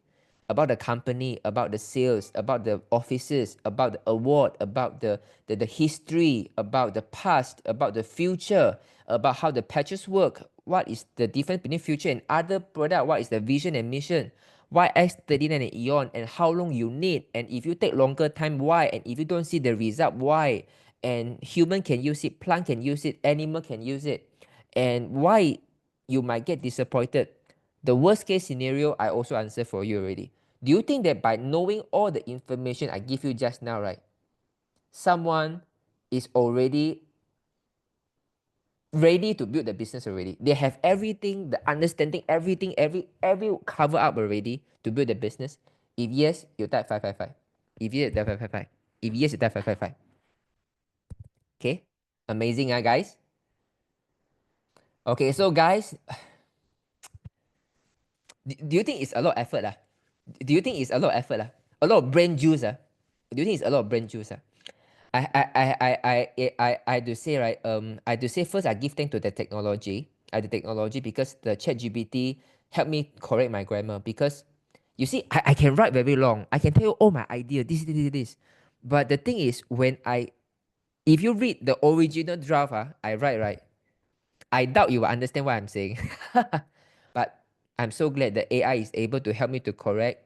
about the company, about the sales, about the offices, about the award, about the history, about the past, about the future, about how the patches work, what is the difference between future and other product, what is the vision and mission, why X39 and Eon, and how long you need, and if you take longer time, why, and if you don't see the result, why, and human can use it, plant can use it, animal can use it, and why you might get disappointed. The worst case scenario, I also answered for you already. Do you think that by knowing all the information I give you just now, right, someone is already ready to build the business already? They have everything, the understanding, everything, every cover up already to build the business. If yes, you type 555. If yes, you type 555. If yes, you type 555. Okay, amazing, guys. Okay, so guys, do you think it's a lot of effort? Do you think it's a lot of effort? A lot of brain juice? Do you think it's a lot of brain juice? I had to say, right, I had to say first I give thanks to the technology. Because the ChatGPT helped me correct my grammar. Because you see, I can write very long. I can tell you all my idea, this. But the thing is, if you read the original draft, I write, right, I doubt you will understand what I'm saying. But I'm so glad that AI is able to help me to correct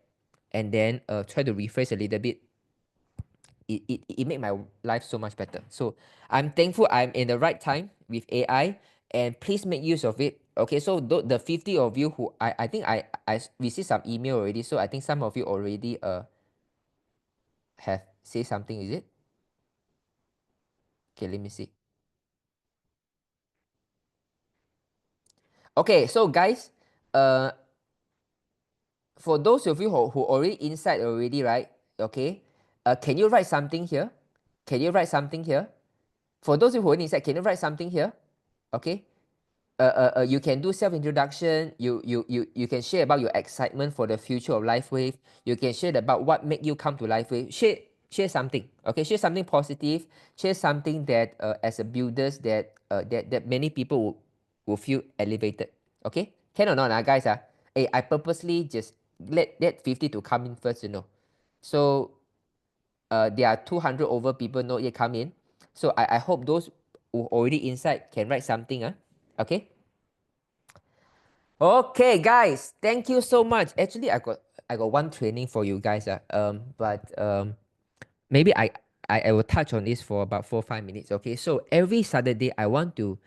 and then try to rephrase a little bit. It made my life so much better. So I'm thankful I'm in the right time with AI, and please make use of it. Okay, so the 50 of you who I think I received some email already, so I think some of you already have say something, is it? Okay, let me see. Okay, so guys, for those of you who already inside already, right? Okay, can you write something here? Can you write something here? For those of you who are inside, can you write something here? Okay, You can do self-introduction. You can share about your excitement for the future of LifeWave. You can share about what make you come to LifeWave. Share something. Okay, share something positive. Share something that as a builders that many people will feel elevated. Okay, can or not, guys? Hey, I purposely just let 50 to come in first, So there are 200 over people not yet come in. So I hope those who already inside can write something. Okay. Okay, guys. Thank you so much. Actually, I got one training for you guys. Maybe I will touch on this for about 4-5 minutes. Okay. So every Saturday, I want to,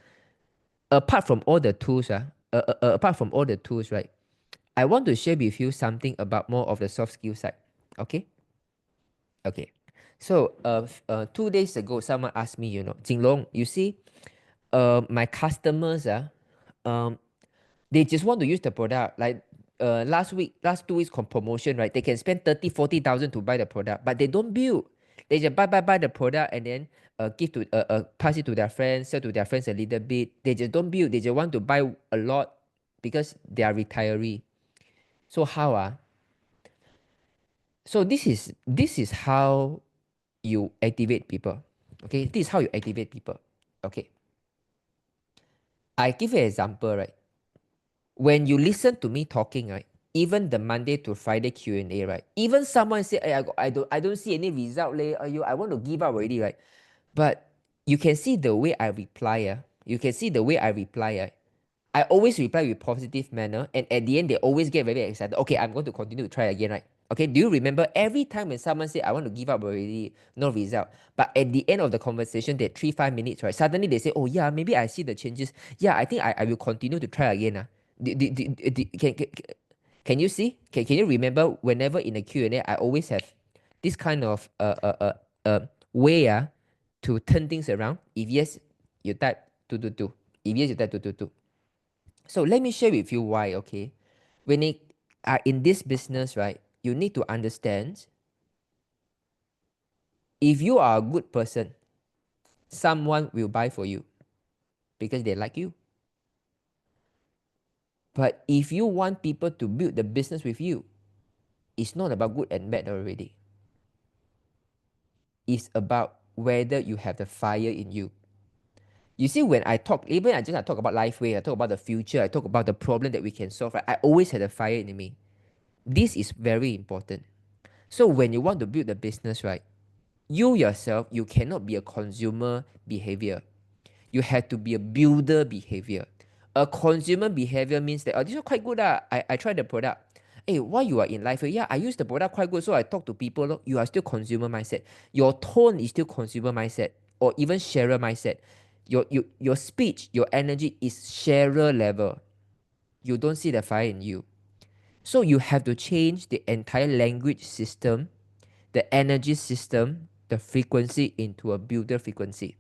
apart from all the tools, right? I want to share with you something about more of the soft skill side. Okay. Okay. So 2 days ago, someone asked me, Jin Long, you see, my customers, they just want to use the product. Like last 2 weeks promotion, right? They can spend 30,000-40,000 to buy the product, but they don't build. They just buy the product and then pass it to their friends, sell to their friends a little bit. They just don't build. They just want to buy a lot because they are retiree. So how? So this is how you activate people. Okay, this is how you activate people. Okay. I give you an example, right? When you listen to me talking, right? Even the Monday to Friday Q&A, right? Even someone say, hey, I don't see any result, I want to give up already, right? But you can see the way I reply. You can see the way I reply. I always reply with positive manner, and at the end, they always get very excited. Okay, I'm going to continue to try again, right? Okay, do you remember every time when someone say, I want to give up already, no result, but at the end of the conversation, that 3-5 minutes, right? Suddenly they say, oh yeah, maybe I see the changes. Yeah, I think I will continue to try again. Can you see? Can you remember whenever in a Q&A, I always have this kind of way to turn things around? If yes, you type 222. If yes, you type 222. So let me share with you why, okay? When you are in this business, right, you need to understand if you are a good person, someone will buy for you because they like you. But if you want people to build the business with you, it's not about good and bad already. It's about whether you have the fire in you. You see, when I talk, even I talk about LifeWay, I talk about the future, I talk about the problem that we can solve, right? I always have the fire in me. This is very important. So when you want to build the business, right, you yourself, you cannot be a consumer behavior. You have to be a builder behavior. A consumer behavior means that, oh, this is quite good. I tried the product. Hey, while you are in life, yeah, I use the product quite good, so I talk to people. You are still consumer mindset. Your tone is still consumer mindset or even sharer mindset. Your speech, your energy is sharer level. You don't see the fire in you. So you have to change the entire language system, the energy system, the frequency into a builder frequency.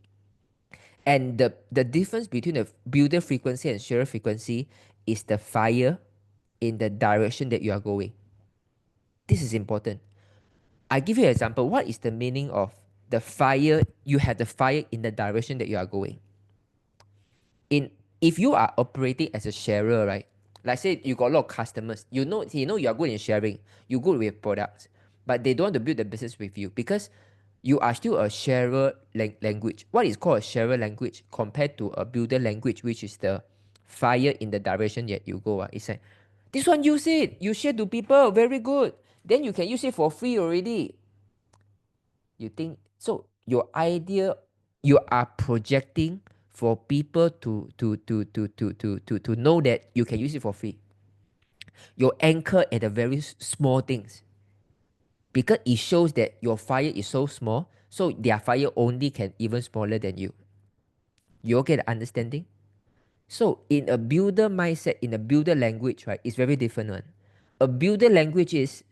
And the difference between the builder frequency and sharer frequency is the fire in the direction that you are going. This is important. I give you an example. What is the meaning of the fire? You have the fire in the direction that you are going. If you are operating as a sharer, right? Like say you got a lot of customers. You know you are good in sharing. You're good with products, but they don't want to build the business with you because you are still a sharer language. What is called a sharer language compared to a builder language, which is the fire in the direction that you go? It's like, this one use it. You share to people. Very good. Then you can use it for free already. You think, so your idea, you are projecting for people to know that you can use it for free. You anchor at the very small things. Because it shows that your fire is so small, so their fire only can even smaller than you. You okay the understanding? So in a builder mindset, in a builder language, right, it's very different one. A builder language is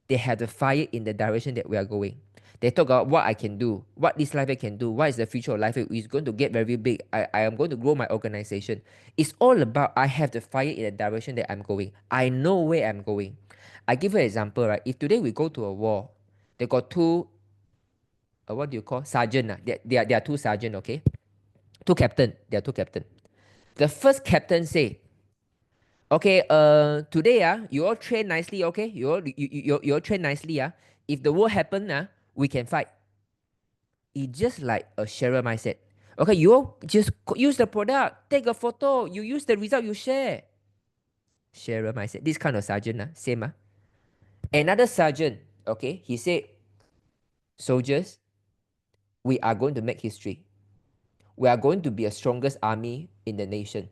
they have the fire in the direction that we are going. They talk about what I can do, what this life can do, what is the future of life is going to get very big. I am going to grow my organization. It's all about I have the fire in the direction that I'm going. I know where I'm going. I give you an example, right? If today we go to a war, they got two, what do you call? Sergeant. They are two sergeant, okay? Two captain. They are two captain. The first captain say, okay, today you all train nicely, okay? You all train nicely, If the war happen, we can fight. It's just like a sharer mindset. Okay, you all just use the product, take a photo, you use the result, you share. Sharer mindset. This kind of sergeant, same. Another sergeant, okay, he said, soldiers, we are going to make history. We are going to be the strongest army in the nation.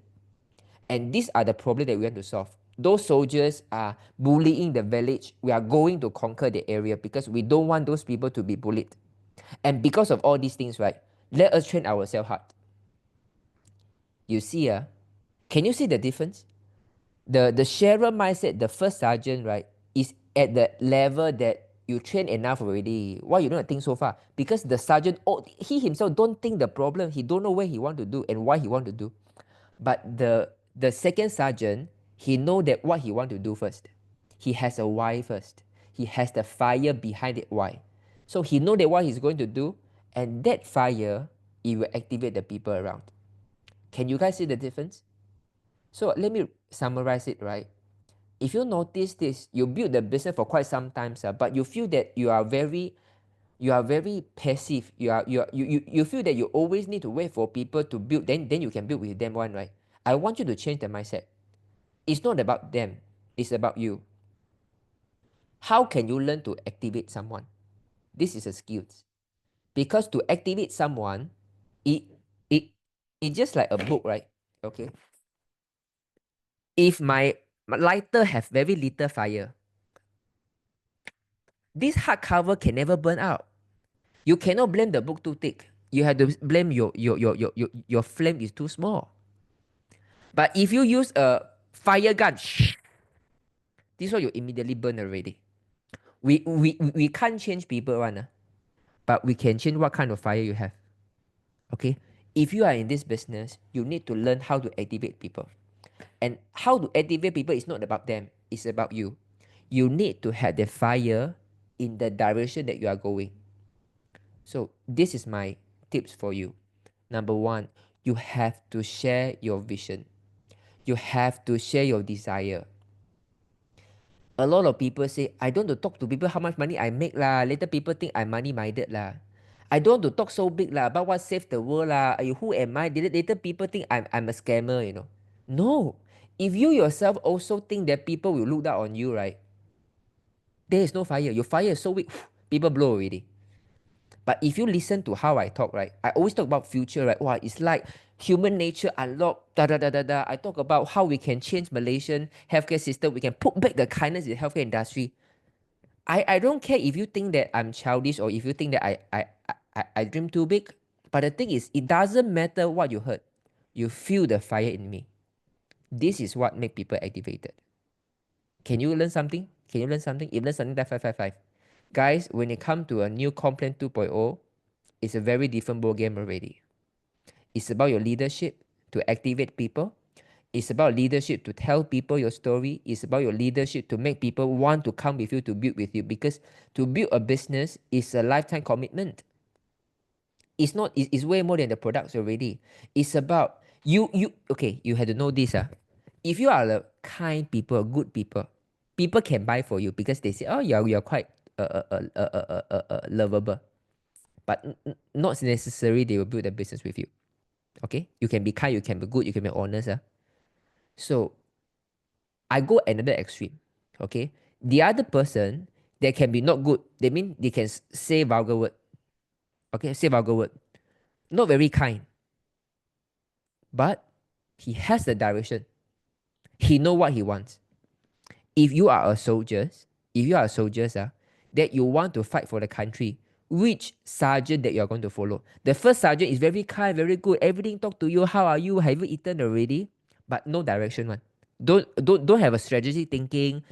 And these are the problems that we want to solve. Those soldiers are bullying the village. We are going to conquer the area because we don't want those people to be bullied. And because of all these things, right, let us train ourselves hard. You see, can you see the difference? The sharer mindset, the first sergeant, right, is at the level that you train enough already. Why you don't think so far? Because the sergeant, he himself don't think the problem. He don't know where he want to do and why he want to do. But the second sergeant, he know that what he want to do first. He has a why first. He has the fire behind it why. So he know that what he's going to do, and that fire, it will activate the people around. Can you guys see the difference? So let me summarize it, right? If you notice this, you build the business for quite some time, but you feel that you are very passive. You feel that you always need to wait for people to build, then you can build with them one, right? I want you to change the mindset. It's not about them, it's about you. How can you learn to activate someone? This is a skill. Because to activate someone, it's just like a book, right? Okay. If my lighter have very little fire, this hardcover can never burn out. You cannot blame the book too thick. You have to blame your flame is too small. But if you use a fire gun, this one you immediately burn already. We can't change people, but we can change what kind of fire you have. Okay? If you are in this business, you need to learn how to activate people. And how to activate people is not about them, it's about you. You need to have the fire in the direction that you are going. So this is my tips for you. Number one, you have to share your vision. You have to share your desire. A lot of people say, I don't want to talk to people how much money I make lah. Later people think I'm money-minded lah. I don't want to talk so big lah about what save the world lah. Who am I? Later people think I'm a scammer, No. If you yourself also think that people will look down on you, right? There is no fire. Your fire is so weak, people blow already. But if you listen to how I talk, right? I always talk about future, right? Wow, it's like human nature unlocked, I talk about how we can change Malaysian healthcare system. We can put back the kindness in the healthcare industry. I don't care if you think that I'm childish or if you think that I dream too big. But the thing is, it doesn't matter what you heard. You feel the fire in me. This is what makes people activated. Can you learn something? Can you learn something? If you learn something, that 555. Guys, when it comes to a new Complaint 2.0, it's a very different ball game already. It's about your leadership to activate people. It's about leadership to tell people your story. It's about your leadership to make people want to come with you, to build with you. Because to build a business is a lifetime commitment. It's not. It's way more than the products already. It's about you. Okay, you have to know this. If you are a kind people, good people, people can buy for you because they say, oh, you're quite lovable. But not necessarily they will build a business with you. Okay, you can be kind, you can be good, you can be honest. So I go another extreme. Okay, the other person, they can be not good. They mean they can say vulgar word. Okay, say vulgar word. Not very kind. But he has the direction. He know what he wants. If you are a soldier, that you want to fight for the country, which sergeant that you are going to follow? The first sergeant is very kind, very good. Everything talk to you. How are you? Have you eaten already? But no direction one. Don't have a strategy thinking.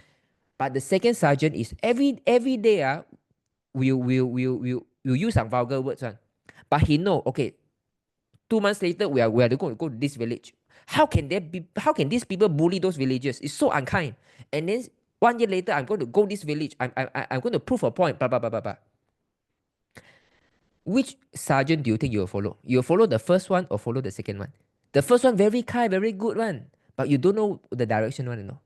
But the second sergeant is every day will use some vulgar words one. But he know, okay, 2 months later we are going to go to this village. How can these people bully those villagers? It's so unkind. And then 1 year later, I'm going to go this village. I'm going to prove a point. Blah blah blah blah blah. Which sergeant do you think you will follow? You will follow the first one or follow the second one? The first one very kind, very good one, but you don't know the direction one, you know.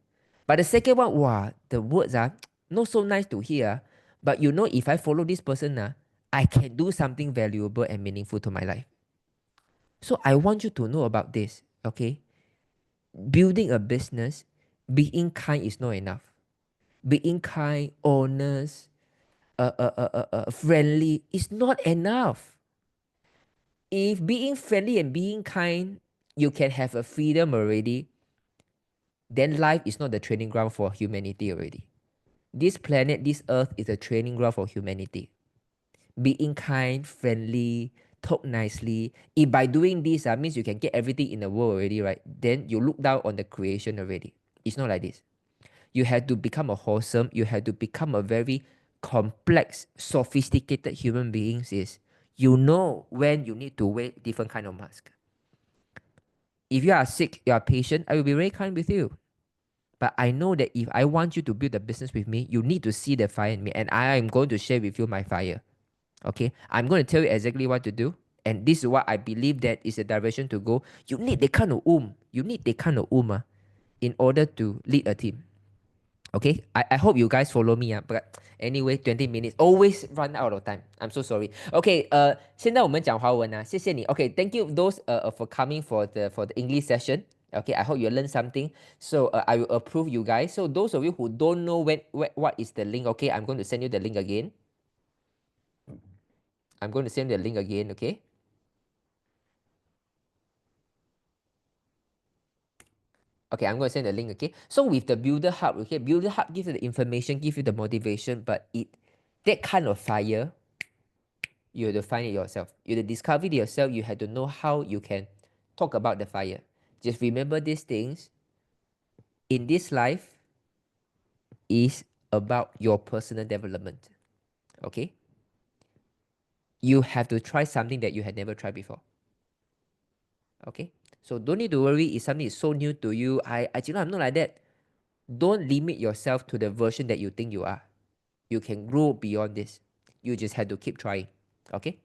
But the second one, wow, the words are not so nice to hear, but you know if I follow this person, I can do something valuable and meaningful to my life. So I want you to know about this, okay? Building a business, being kind is not enough. Being kind, honest, friendly is not enough. If being friendly and being kind, you can have a freedom already, then life is not the training ground for humanity already. This planet, this earth is a training ground for humanity. Being kind, friendly, talk nicely. If by doing this means you can get everything in the world already, right? Then you look down on the creation already. It's not like this. You have to become a wholesome, you have to become a very complex, sophisticated human beings is you know when you need to wear different kind of mask. If you are sick, you are patient, I will be very kind with you. But I know that if I want you to build a business with me, you need to see the fire in me, and I am going to share with you my fire. Okay? I'm going to tell you exactly what to do, and this is what I believe that is the direction to go. You need that kind of You need that kind of in order to lead a team. Okay, I hope you guys follow me. But anyway, 20 minutes always run out of time. I'm so sorry. Okay, 现在我们讲华文啊，谢谢你。Okay, thank you those for coming for the English session. Okay, I hope you learned something. So I will approve you guys. So those of you who don't know what is the link, okay, I'm going to send you the link again. I'm going to send the link again. Okay. Okay, I'm going to send the link, okay? So with the Builder Hub, okay, Builder Hub gives you the information, gives you the motivation, but that kind of fire, you have to find it yourself. You have to discover it yourself. You have to know how you can talk about the fire. Just remember these things. In this life is about your personal development, okay? You have to try something that you had never tried before, okay? So don't need to worry if something is so new to you. I'm not like that. Don't limit yourself to the version that you think you are. You can grow beyond this. You just have to keep trying. Okay?